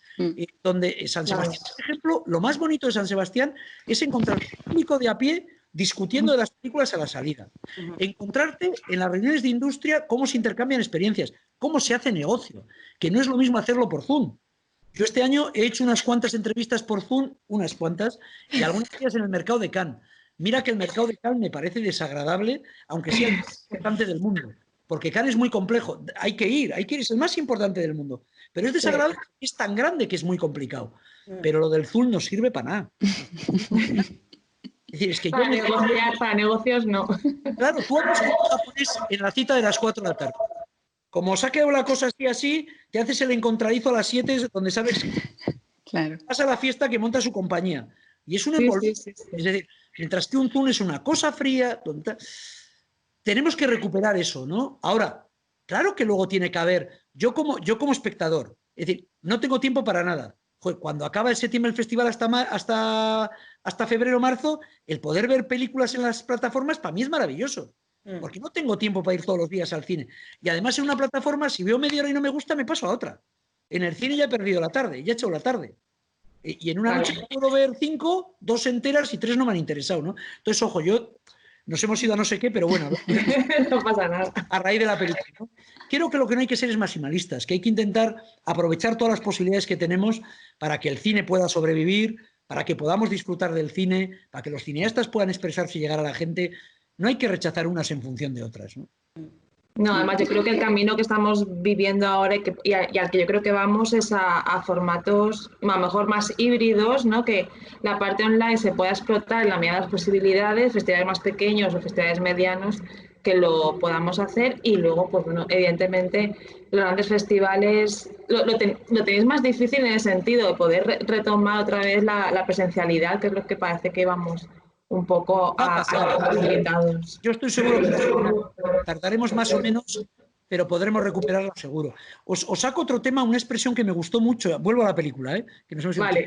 donde San Sebastián, por ejemplo, lo más bonito de San Sebastián es encontrar un público de a pie discutiendo de las películas a la salida. Encontrarte en las reuniones de industria cómo se intercambian experiencias, cómo se hace negocio, que no es lo mismo hacerlo por Zoom. Yo este año he hecho unas cuantas entrevistas por Zoom, unas cuantas, y algunas de ellas en el mercado de Cannes. Mira que el mercado de Cannes me parece desagradable, aunque sea el más importante del mundo, porque Cannes es muy complejo, hay que ir, es el más importante del mundo, pero es desagradable porque es tan grande que es muy complicado. Pero lo del Zoom no sirve para nada. Es decir, es que para negocios no. Claro, tú hablas con un japonés en la cita de las 4 de la tarde. Como se ha quedado la cosa así, te haces el encontradizo a las 7, donde sabes Claro. pasa la fiesta que monta su compañía. Y es un envolvente. Es decir, mientras que un Zoom es una cosa fría, tenemos que recuperar eso, ¿no? Ahora, claro que luego tiene que haber, yo como espectador, es decir, no tengo tiempo para nada. Joder, cuando acaba en septiembre el festival hasta febrero o marzo, el poder ver películas en las plataformas para mí es maravilloso. Porque no tengo tiempo para ir todos los días al cine. Y además en una plataforma, si veo media hora y no me gusta, me paso a otra. En el cine ya he perdido la tarde, ya he echado la tarde. Y en una noche puedo ver 5, 2 enteras y 3 no me han interesado, ¿no? Entonces, ojo, nos hemos ido a no sé qué, pero bueno, no pasa nada. A raíz de la película, ¿no? Creo que lo que no hay que ser es maximalistas, que hay que intentar aprovechar todas las posibilidades que tenemos para que el cine pueda sobrevivir, para que podamos disfrutar del cine, para que los cineastas puedan expresarse y llegar a la gente. No hay que rechazar unas en función de otras, ¿no? No, además yo creo que el camino que estamos viviendo ahora y al que yo creo que vamos es a formatos a lo mejor más híbridos, ¿no? Que la parte online se pueda explotar en la medida de las posibilidades, festivales más pequeños o festivales medianos, que lo podamos hacer y luego, pues bueno, evidentemente los grandes festivales lo tenéis más difícil en el sentido de poder retomar otra vez la presencialidad, que es lo que parece que vamos un poco limitados. Yo estoy seguro que tardaremos más o menos, pero podremos recuperarla seguro. Os saco otro tema, una expresión que me gustó mucho. Vuelvo a la película, que nos hemos vale.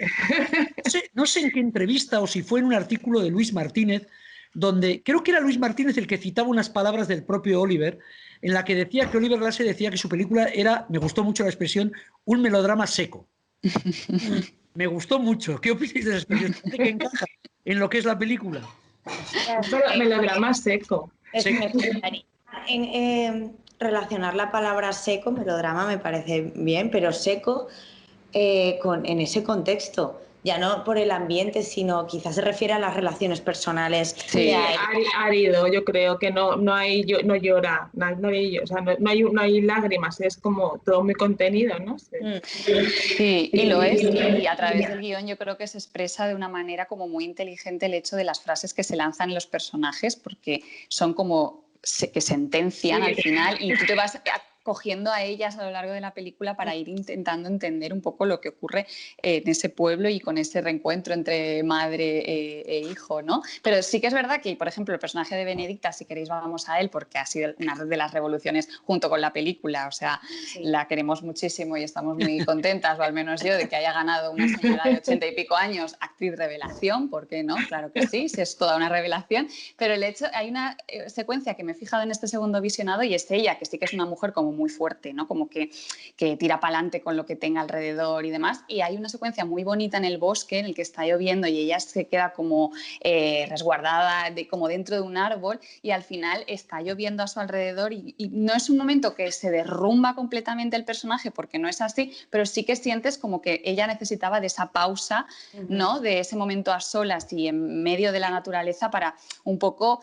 No sé en qué entrevista o si fue en un artículo de Luis Martínez, donde creo que era Luis Martínez el que citaba unas palabras del propio Oliver, en la que decía que Oliver Lasse decía que su película era, me gustó mucho la expresión, un melodrama seco. Me gustó mucho. ¿Qué opináis de esa expresión? ¿Cree que encaja en lo que es la película? Melodrama seco. Relacionar la palabra seco, melodrama, me parece bien, pero seco en ese contexto ya no por el ambiente, sino quizás se refiere a las relaciones personales. Sí. que hay. Árido, yo creo que no llora, no hay lágrimas, es como todo muy contenido, ¿no? Sí, y lo es. Y a través del guión yo creo que se expresa de una manera como muy inteligente el hecho de las frases que se lanzan en los personajes, porque son como que sentencian al final y tú te vas cogiendo a ellas a lo largo de la película para ir intentando entender un poco lo que ocurre en ese pueblo y con ese reencuentro entre madre e hijo, ¿no? Pero sí que es verdad que, por ejemplo, el personaje de Benedicta, si queréis vamos a él, porque ha sido una de las revoluciones junto con la película, o sea, la queremos muchísimo y estamos muy contentas, o al menos yo, de que haya ganado una señora de 80 y pico años, actriz revelación, ¿por qué no? Claro que sí, es toda una revelación, pero el hecho, hay una secuencia que me he fijado en este segundo visionado y es ella, que sí que es una mujer como muy fuerte, ¿no? Como que tira para adelante con lo que tenga alrededor y demás. Y hay una secuencia muy bonita en el bosque en el que está lloviendo y ella se queda como resguardada como dentro de un árbol y al final está lloviendo a su alrededor y no es un momento que se derrumba completamente el personaje porque no es así, pero sí que sientes como que ella necesitaba de esa pausa, ¿no? De ese momento a solas y en medio de la naturaleza para un poco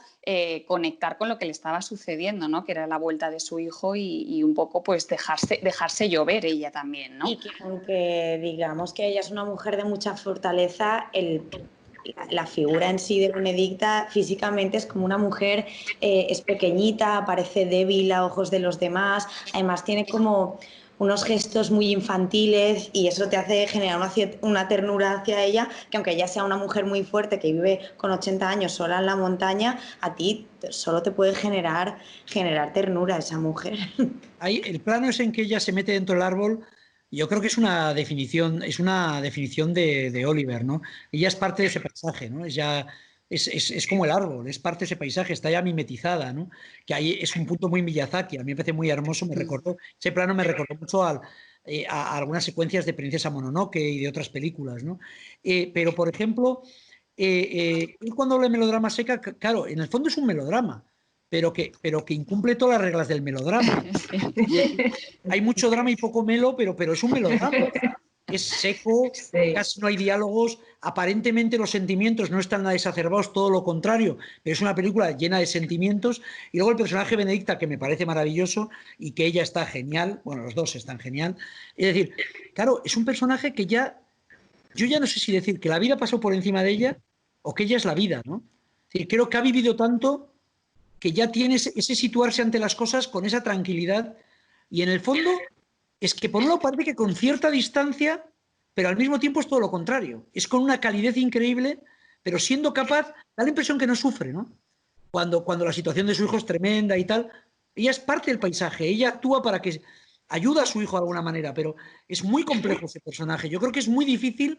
conectar con lo que le estaba sucediendo, ¿no? Que era la vuelta de su hijo y un poco pues dejarse llover ella también, ¿no? Y que aunque digamos que ella es una mujer de mucha fortaleza, la figura en sí de Benedicta físicamente es como una mujer, es pequeñita, parece débil a ojos de los demás, además tiene como unos gestos muy infantiles y eso te hace generar una ternura hacia ella, que aunque ella sea una mujer muy fuerte que vive con 80 años sola en la montaña, a ti solo te puede generar ternura esa mujer. Ahí, el plano es en que ella se mete dentro del árbol. Yo creo que es una definición de Oliver, ¿no? Ella es parte de ese paisaje, ¿no? Es como el árbol, es parte de ese paisaje, está ya mimetizada, ¿no? Que ahí es un punto muy Miyazaki, a mí me parece muy hermoso, ese plano me recordó mucho a algunas secuencias de Princesa Mononoke y de otras películas, ¿no? Pero, por ejemplo, cuando habla de melodrama seca, claro, en el fondo es un melodrama, pero que incumple todas las reglas del melodrama. Hay mucho drama y poco melo, pero es un melodrama. Es seco, casi no hay diálogos, aparentemente los sentimientos no están nada exacerbados, todo lo contrario, pero es una película llena de sentimientos. Y luego el personaje Benedicta, que me parece maravilloso y que ella está genial, bueno, los dos están genial. Es decir, claro, es un personaje que yo ya no sé si decir que la vida pasó por encima de ella o que ella es la vida, ¿no? Es decir, creo que ha vivido tanto que ya tiene ese situarse ante las cosas con esa tranquilidad y en el fondo es que por un lado parece que con cierta distancia, pero al mismo tiempo es todo lo contrario. Es con una calidez increíble, pero siendo capaz, da la impresión que no sufre, ¿no? Cuando la situación de su hijo es tremenda y tal, ella es parte del paisaje, ella actúa para que ayuda a su hijo de alguna manera, pero es muy complejo ese personaje. Yo creo que es muy difícil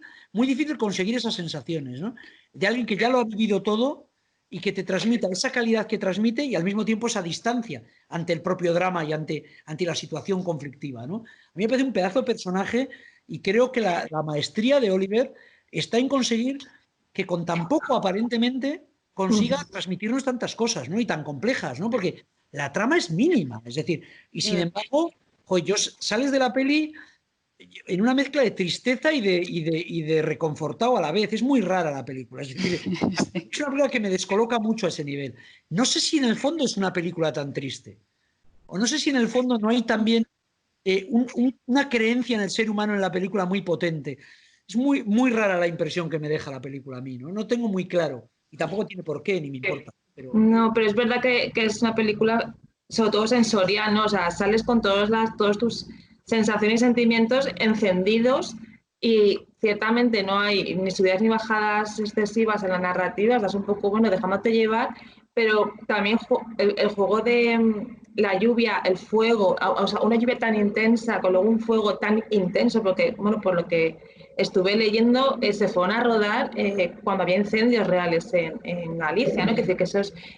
conseguir esas sensaciones, ¿no? De alguien que ya lo ha vivido todo y que te transmita esa calidad que transmite y al mismo tiempo esa distancia ante el propio drama y ante la situación conflictiva, ¿no? A mí me parece un pedazo de personaje y creo que la maestría de Oliver está en conseguir que con tan poco aparentemente consiga transmitirnos tantas cosas, ¿no? Y tan complejas, ¿no? Porque la trama es mínima, es decir, y sin embargo, sales de la peli en una mezcla de tristeza y de reconfortado a la vez. Es muy rara la película. Es decir, es una película que me descoloca mucho a ese nivel. No sé si en el fondo es una película tan triste. O no sé si en el fondo no hay también una creencia en el ser humano en la película muy potente. Es muy, muy rara la impresión que me deja la película a mí, ¿no? No tengo muy claro. Y tampoco tiene por qué, ni me importa. No, pero es verdad que es una película sobre todo sensorial, ¿no? O sea, sales con todos tus sensaciones y sentimientos encendidos y ciertamente no hay ni subidas ni bajadas excesivas en la narrativa, estás un poco, bueno, dejándote llevar, pero también el juego de la lluvia, el fuego, o sea, una lluvia tan intensa, con luego un fuego tan intenso, porque, bueno, por lo que estuve leyendo, se fueron a rodar cuando había incendios reales en Galicia, ¿no? Que decir que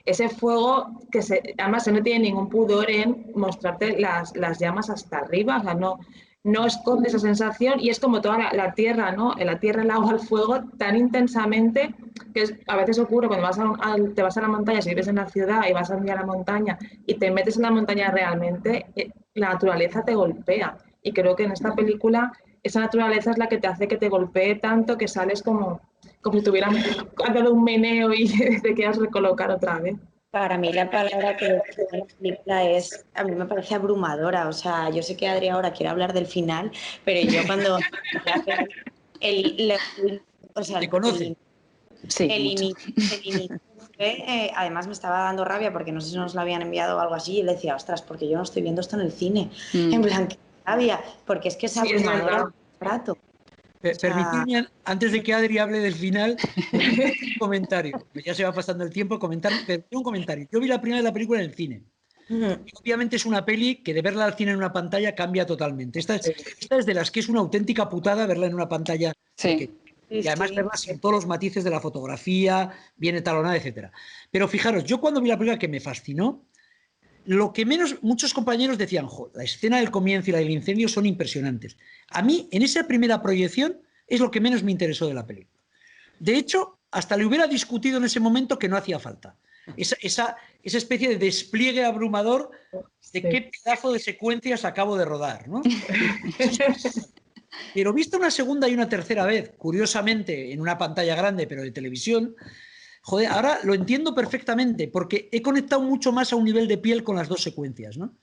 ese fuego que además no tiene ningún pudor en mostrarte las llamas hasta arriba, o sea, no esconde esa sensación y es como toda la tierra, ¿no? La tierra, el agua, el fuego, tan intensamente que a veces ocurre cuando te vas a la montaña, si vives en la ciudad y vas a un día a la montaña y te metes en la montaña realmente, la naturaleza te golpea. Y creo que en esta película esa naturaleza es la que te hace que te golpee tanto que sales como si tuvieran dado un meneo y te quedas recolocar otra vez. Para mí la palabra que define la película es, a mí me parece abrumadora. O sea, yo sé que Adri ahora quiere hablar del final, pero yo cuando o sea, ¿Te conoce? Sí, el mucho. inicio fue, además me estaba dando rabia porque no sé si nos lo habían enviado o algo así y le decía, ostras, porque yo no estoy viendo esto en el cine. En plan, qué rabia, porque es que es Sí, es abrumadora verdad. todo el rato. Permitidme, antes de que Adri hable del final, un comentario. Ya se va pasando el tiempo, comentar, pero un comentario. Yo vi la primera de la película en el cine. Y obviamente es una peli que de verla al cine en una pantalla cambia totalmente. Esta es de las que es una auténtica putada verla en una pantalla pequeña. Y además verla sin todos los matices de la fotografía, bien etalonada, etc. Pero fijaros, yo cuando vi la película que me fascinó, lo que menos, muchos compañeros decían, la escena del comienzo y la del incendio son impresionantes. A mí, en esa primera proyección, es lo que menos me interesó de la película. De hecho, hasta le hubiera discutido en ese momento que no hacía falta. Esa especie de despliegue abrumador de qué pedazo de secuencias acabo de rodar, ¿no? Pero visto una segunda y una tercera vez, curiosamente, en una pantalla grande, pero de televisión, joder, ahora lo entiendo perfectamente, porque he conectado mucho más a un nivel de piel con las dos secuencias, ¿no?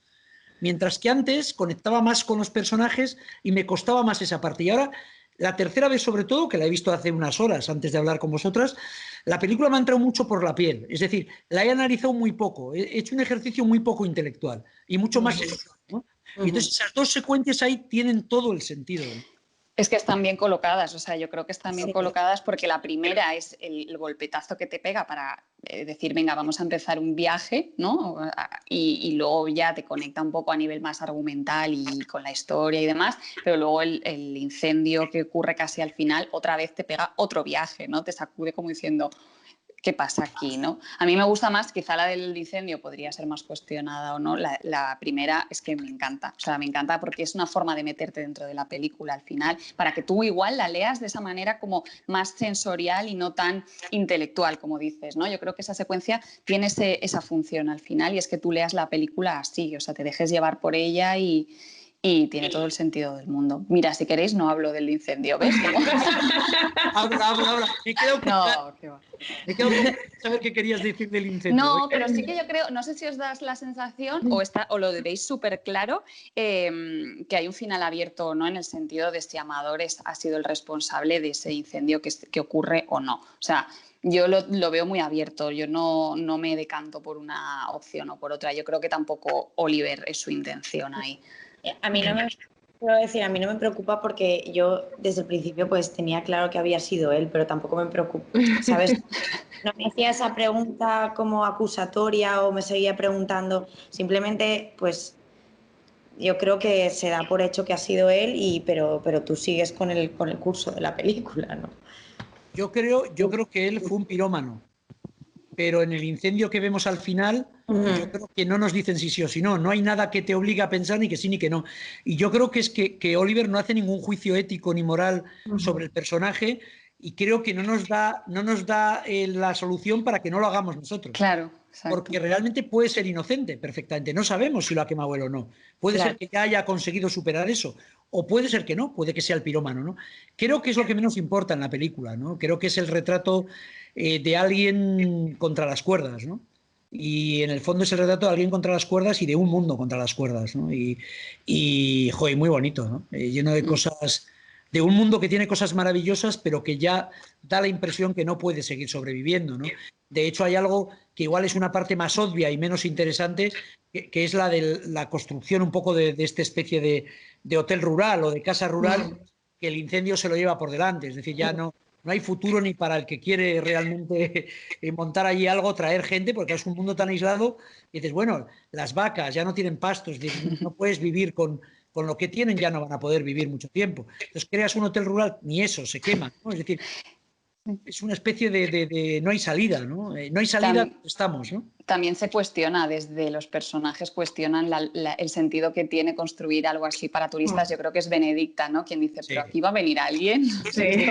Mientras que antes conectaba más con los personajes y me costaba más esa parte. Y ahora, la tercera vez sobre todo, que la he visto hace unas horas antes de hablar con vosotras, la película me ha entrado mucho por la piel. Es decir, la he analizado muy poco, he hecho un ejercicio muy poco intelectual y mucho más visual, ¿no? Y entonces esas dos secuencias ahí tienen todo el sentido. Es que están bien colocadas, o sea, yo creo que están bien colocadas porque la primera es el golpetazo que te pega para decir, venga, vamos a empezar un viaje, ¿no? Y luego ya te conecta un poco a nivel más argumental y con la historia y demás, pero luego el incendio que ocurre casi al final otra vez te pega otro viaje, ¿no? Te sacude como diciendo, ¿qué pasa aquí, no? A mí me gusta más, quizá la del incendio podría ser más cuestionada o no, la primera es que me encanta, o sea, me encanta porque es una forma de meterte dentro de la película al final, para que tú igual la leas de esa manera como más sensorial y no tan intelectual, como dices, ¿no? Yo creo que esa secuencia tiene esa función al final y es que tú leas la película así, o sea, te dejes llevar por ella y tiene todo el sentido del mundo. Mira, si queréis no hablo del incendio, ¿ves? Habla. Me quedo con saber qué querías decir del incendio. No, pero sí que yo creo, no sé si os das la sensación o lo veis súper claro, que hay un final abierto, ¿no? En el sentido de si Amador ha sido el responsable de ese incendio que ocurre o no. O sea, yo lo veo muy abierto, yo no me decanto por una opción o por otra. Yo creo que tampoco Oliver es su intención ahí. A mí no me preocupa porque yo desde el principio pues tenía claro que había sido él, pero tampoco me preocupa, ¿sabes? No me hacía esa pregunta como acusatoria o me seguía preguntando, simplemente pues yo creo que se da por hecho que ha sido él, pero tú sigues con el curso de la película, ¿no? Yo creo que él fue un pirómano, pero en el incendio que vemos al final, yo creo que no nos dicen si sí o si no. No hay nada que te obligue a pensar ni que sí ni que no. Y yo creo que es que Oliver no hace ningún juicio ético ni moral sobre el personaje y creo que no nos da la solución para que no lo hagamos nosotros. Claro, exacto. Porque realmente puede ser inocente perfectamente. No sabemos si lo ha quemado él o no. Puede ser que ya haya conseguido superar eso. O puede ser que no, puede que sea el pirómano, ¿no? Creo que es lo que menos importa en la película, ¿no? Creo que es el retrato de alguien contra las cuerdas, ¿no? Y en el fondo es el retrato de alguien contra las cuerdas y de un mundo contra las cuerdas, ¿no? Joder, muy bonito, ¿no? Lleno de cosas, de un mundo que tiene cosas maravillosas, pero que ya da la impresión que no puede seguir sobreviviendo, ¿no? De hecho, hay algo que igual es una parte más obvia y menos interesante, que es la de la construcción un poco de esta especie de hotel rural o de casa rural, que el incendio se lo lleva por delante. Es decir, ya no hay futuro ni para el que quiere realmente montar allí algo, traer gente, porque es un mundo tan aislado. Y dices, bueno, las vacas ya no tienen pastos, no puedes vivir con lo que tienen, ya no van a poder vivir mucho tiempo. Entonces creas un hotel rural, ni eso, se quema, ¿no? Es decir, es una especie de no hay salida, ¿no? No hay salida, estamos, ¿no? También se cuestiona, desde los personajes cuestionan el sentido que tiene construir algo así para turistas. Yo creo que es Benedicta, ¿no? Quien dice, ¿pero aquí va a venir alguien? Sí.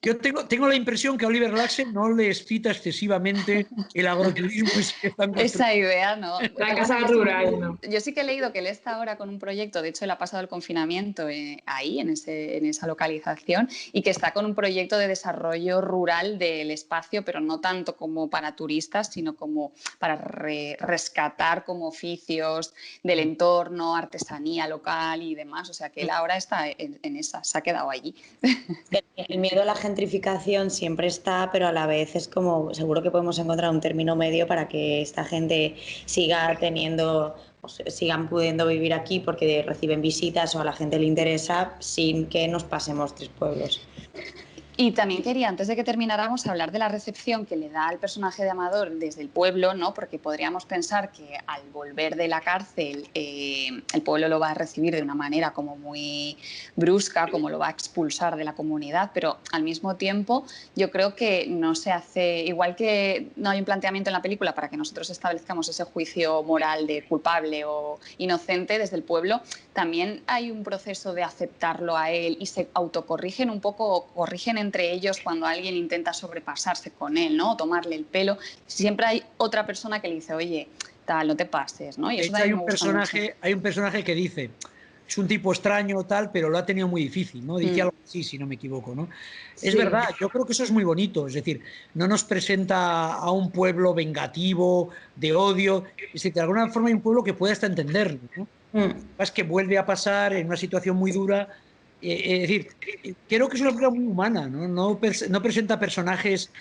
Yo tengo la impresión que a Oliver Laxe no le excita excesivamente el agroturismo. Esa idea, ¿no? La casa rural, ¿no? Yo sí que he leído que él está ahora con un proyecto, de hecho él ha pasado el confinamiento ahí, en esa localización, y que está con un proyecto de desarrollo rural del espacio, pero no tanto como para turistas, sino como para rescatar como oficios del entorno, artesanía local y demás. O sea que él ahora está en esa, se ha quedado allí. El miedo a la gentrificación siempre está, pero a la vez es como, seguro que podemos encontrar un término medio para que esta gente siga teniendo, pues, sigan pudiendo vivir aquí porque reciben visitas o a la gente le interesa sin que nos pasemos 3 pueblos. Y también quería, antes de que termináramos, hablar de la recepción que le da al personaje de Amador desde el pueblo, ¿no? Porque podríamos pensar que al volver de la cárcel el pueblo lo va a recibir de una manera como muy brusca, como lo va a expulsar de la comunidad, pero al mismo tiempo yo creo que no se hace, igual que no hay un planteamiento en la película para que nosotros establezcamos ese juicio moral de culpable o inocente desde el pueblo, también hay un proceso de aceptarlo a él y se autocorrigen un poco, corrigen entre ellos cuando alguien intenta sobrepasarse con él, ¿no? O tomarle el pelo. Siempre hay otra persona que le dice, oye, tal, no te pases, ¿no? Y eso hay un personaje que dice, es un tipo extraño tal, pero lo ha tenido muy difícil, ¿no? Dice algo así, si no me equivoco, ¿no? Sí. Es verdad, yo creo que eso es muy bonito, es decir, no nos presenta a un pueblo vengativo, de odio, es decir, de alguna forma hay un pueblo que puede hasta entenderlo, ¿no? Es que vuelve a pasar en una situación muy dura. Es decir, creo que es una película muy humana, ¿no? No presenta personajes,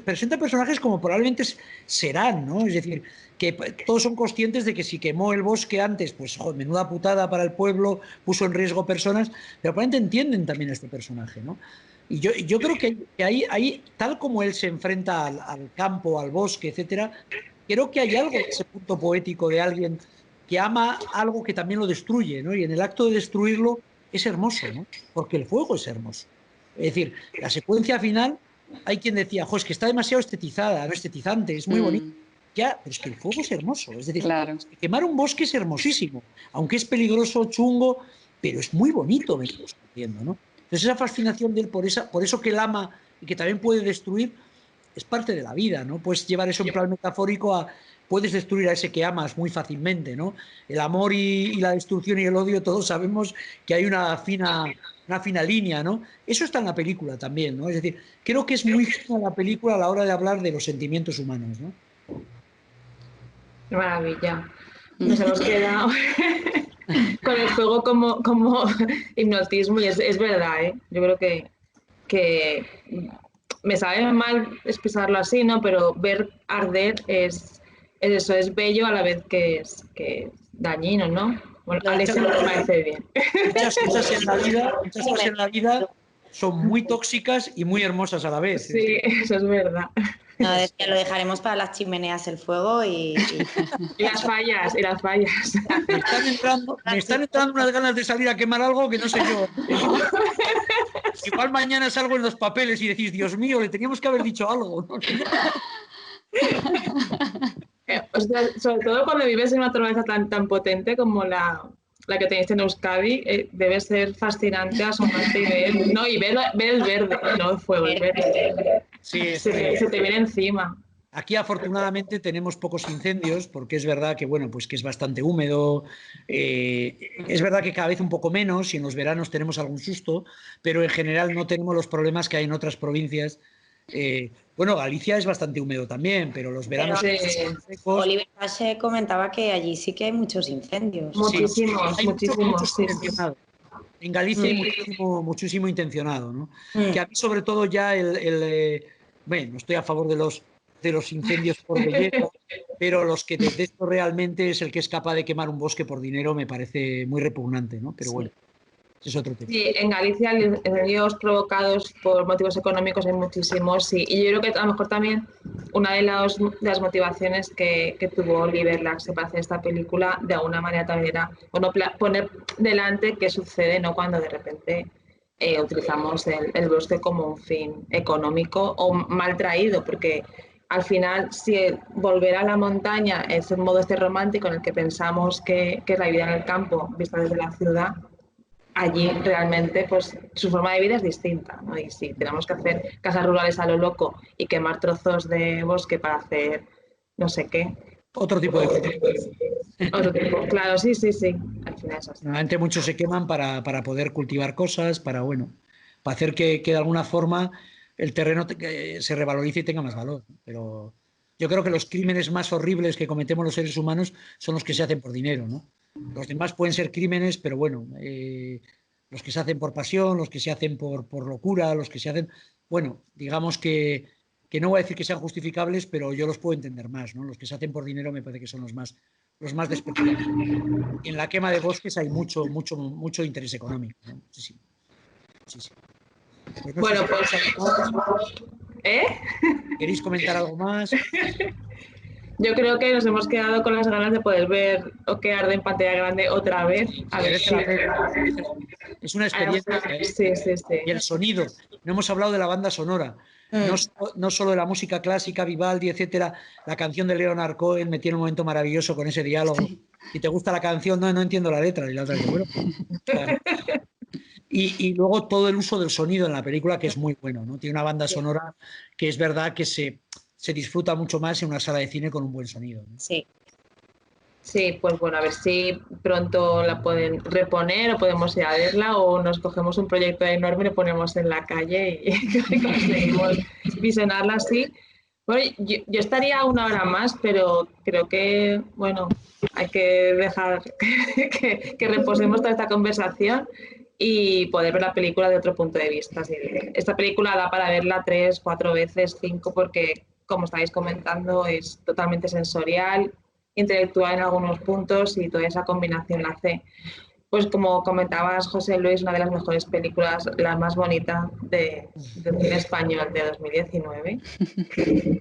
presenta personajes como probablemente serán, ¿no? Es decir, que todos son conscientes de que si quemó el bosque antes, pues joder, menuda putada para el pueblo, puso en riesgo personas, pero probablemente entienden también a este personaje, ¿no? Y yo creo que ahí, tal como él se enfrenta al campo, al bosque, etcétera, creo que hay algo en ese punto poético de alguien que ama algo que también lo destruye, ¿no? Y en el acto de destruirlo es hermoso, ¿no? Porque el fuego es hermoso. Es decir, la secuencia final, hay quien decía, jo, es que está demasiado estetizada, no estetizante, es muy bonito. Ya, pero es que el fuego es hermoso. Es decir, claro, quemar un bosque es hermosísimo, aunque es peligroso, chungo, pero es muy bonito verlo sucediendo, ¿no? Entonces esa fascinación de él por eso que él ama y que también puede destruir, es parte de la vida, ¿no? Puedes llevar eso en plan metafórico a... Puedes destruir a ese que amas muy fácilmente, ¿no? El amor y la destrucción y el odio, todos sabemos que hay una fina línea, ¿no? Eso está en la película también, ¿no? Es decir, creo que es muy fina la película a la hora de hablar de los sentimientos humanos, ¿no? Qué maravilla. Nos hemos quedado con el fuego como hipnotismo y es verdad, ¿eh? Yo creo que me sabe mal expresarlo así, ¿no? Pero ver arder es eso, es bello a la vez que es dañino, ¿no? Bueno, Alex me parece bien. Muchas cosas en la vida son muy tóxicas y muy hermosas a la vez. Sí, eso es verdad. No, es que lo dejaremos para las chimeneas el fuego y las fallas. Me están entrando unas ganas de salir a quemar algo que no sé yo. Igual mañana salgo en los papeles y decís, Dios mío, le teníamos que haber dicho algo, ¿no? O sea, sobre todo cuando vives en una naturaleza tan potente como la que tenéis en Euskadi, debe ser fascinante, asombrante y ver el verde, no el fuego, el verde. Sí, se te viene encima. Aquí afortunadamente tenemos pocos incendios porque es verdad que bueno, pues que es bastante húmedo, es verdad que cada vez un poco menos y en los veranos tenemos algún susto, pero en general no tenemos los problemas que hay en otras provincias. Bueno, Galicia es bastante húmedo también, pero los veranos son secos. Oliver Laxe comentaba que allí sí que hay muchos incendios. Muchísimos. Intencionado. En Galicia hay muchísimo intencionado, ¿no? Que a mí sobre todo ya bueno, no estoy a favor de los incendios por belleza, pero los que detesto realmente es el que es capaz de quemar un bosque por dinero, me parece muy repugnante, ¿no? Pero bueno. Es otro tema. Sí, en Galicia incendios provocados por motivos económicos hay muchísimos, sí. Y yo creo que a lo mejor también una de las motivaciones que tuvo Oliver Laxe para hacer esta película de alguna manera también era poner delante qué sucede, ¿no? Cuando de repente utilizamos el bosque como un fin económico o mal traído, porque al final, si volver a la montaña es un modo romántico en el que pensamos que es la vida en el campo vista desde la ciudad, allí realmente pues su forma de vida es distinta, ¿no? Y si tenemos que hacer casas rurales a lo loco y quemar trozos de bosque para hacer no sé qué. Otro tipo de Otro tipo, claro, sí. Al final es así. Normalmente muchos se queman para poder cultivar cosas, para hacer que de alguna forma el terreno se revalorice y tenga más valor. Pero yo creo que los crímenes más horribles que cometemos los seres humanos son los que se hacen por dinero, ¿no? Los demás pueden ser crímenes, pero bueno, los que se hacen por pasión, los que se hacen por locura, los que se hacen... Bueno, digamos que no voy a decir que sean justificables, pero yo los puedo entender más, ¿no? Los que se hacen por dinero me parece que son los más despectivos. Y en la quema de bosques hay mucho interés económico, ¿no? Muchísimo. Pues no bueno, sé si ¿Queréis comentar algo más? Yo creo que nos hemos quedado con las ganas de poder ver O que arde en pantalla grande otra vez. A ver si... Es una experiencia. Sí. Y el sonido. No hemos hablado de la banda sonora. No solo de la música clásica, Vivaldi, etcétera. La canción de Leonard Cohen me tiene un momento maravilloso con ese diálogo. Sí. Si te gusta la canción, no entiendo la letra. Y la otra dice, bueno, claro. Y luego todo el uso del sonido en la película, que es muy bueno, ¿no? Tiene una banda sonora que es verdad que se disfruta mucho más en una sala de cine con un buen sonido, ¿no? Sí, pues bueno, a ver si pronto la pueden reponer o podemos ir a verla o nos cogemos un proyecto enorme y lo ponemos en la calle y conseguimos visionarla así. Bueno, yo estaría una hora más, pero creo que, bueno, hay que dejar que reposemos toda esta conversación y poder ver la película de otro punto de vista. Sí, esta película da para verla 3, 4 veces, 5, porque, como estáis comentando, es totalmente sensorial, intelectual en algunos puntos y toda esa combinación la hace, pues como comentabas, José Luis, una de las mejores películas, la más bonita del cine español de 2019.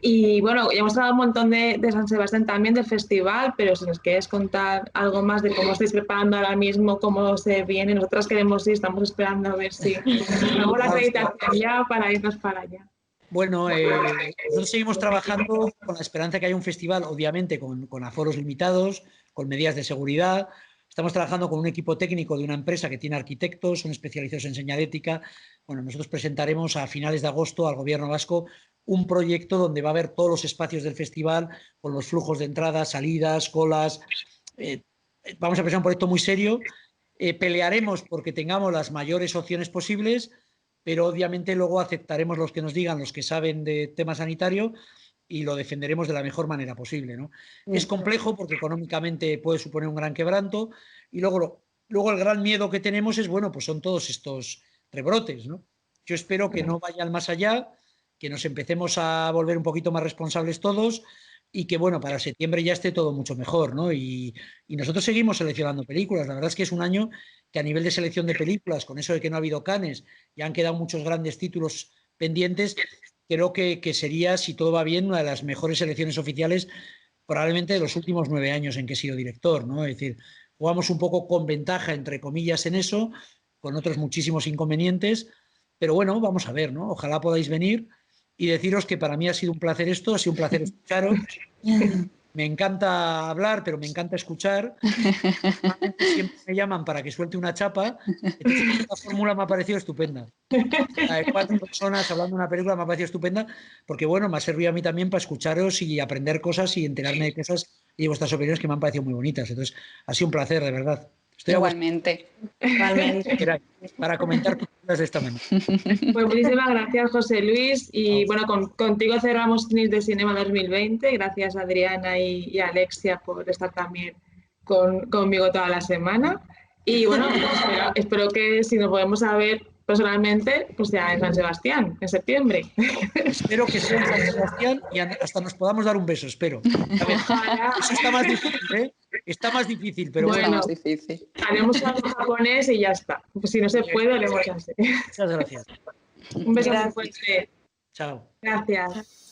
Y bueno, ya hemos hablado un montón de San Sebastián también, del festival, pero si nos quieres contar algo más de cómo estáis preparando ahora mismo, cómo se viene, nosotras queremos ir, estamos esperando a ver si tenemos la acreditación ya para irnos para allá. Bueno, nosotros seguimos trabajando con la esperanza de que haya un festival, obviamente con aforos limitados, con medidas de seguridad. Estamos trabajando con un equipo técnico de una empresa que tiene arquitectos, son especializados en señalética. Bueno, nosotros presentaremos a finales de agosto al Gobierno vasco un proyecto donde va a haber todos los espacios del festival, con los flujos de entradas, salidas, colas. Vamos a presentar un proyecto muy serio. Pelearemos porque tengamos las mayores opciones posibles, pero obviamente luego aceptaremos los que nos digan, los que saben de tema sanitario, y lo defenderemos de la mejor manera posible, ¿no? Es complejo porque económicamente puede suponer un gran quebranto y luego el gran miedo que tenemos es, bueno, pues son todos estos rebrotes, ¿no? Yo espero que no vayan más allá, que nos empecemos a volver un poquito más responsables todos y que, bueno, para septiembre ya esté todo mucho mejor, ¿no? Y nosotros seguimos seleccionando películas. La verdad es que es un año que a nivel de selección de películas, con eso de que no ha habido Cannes, ya han quedado muchos grandes títulos pendientes. Creo que sería, si todo va bien, una de las mejores selecciones oficiales probablemente de los últimos 9 años en que he sido director, ¿no? Es decir, jugamos un poco con ventaja, entre comillas, en eso, con otros muchísimos inconvenientes, pero bueno, vamos a ver, ¿no? Ojalá podáis venir y deciros que para mí ha sido un placer esto, ha sido un placer escucharos. Me encanta hablar, pero me encanta escuchar. Siempre me llaman para que suelte una chapa. Entonces, esta fórmula me ha parecido estupenda. 4 personas hablando de una película me ha parecido estupenda porque, bueno, me ha servido a mí también para escucharos y aprender cosas y enterarme de cosas y de vuestras opiniones que me han parecido muy bonitas. Entonces, ha sido un placer, de verdad. Igualmente. Para comentar cosas de esta manera. Pues muchísimas gracias, José Luis. Y bueno, contigo cerramos Nits de Cinema 2020. Gracias a Adriana y Alexia por estar también conmigo toda la semana. Y bueno, espero que si nos podemos ver personalmente, pues ya en San Sebastián, en septiembre. Espero que sea en San Sebastián y hasta nos podamos dar un beso, espero. A ver, eso está más difícil, ¿eh? Está más difícil, pero bueno. Más difícil. Haremos algo japonés y ya está. Pues si no se puede, haremos así. Muchas gracias. Un beso muy fuerte. Chao. Gracias.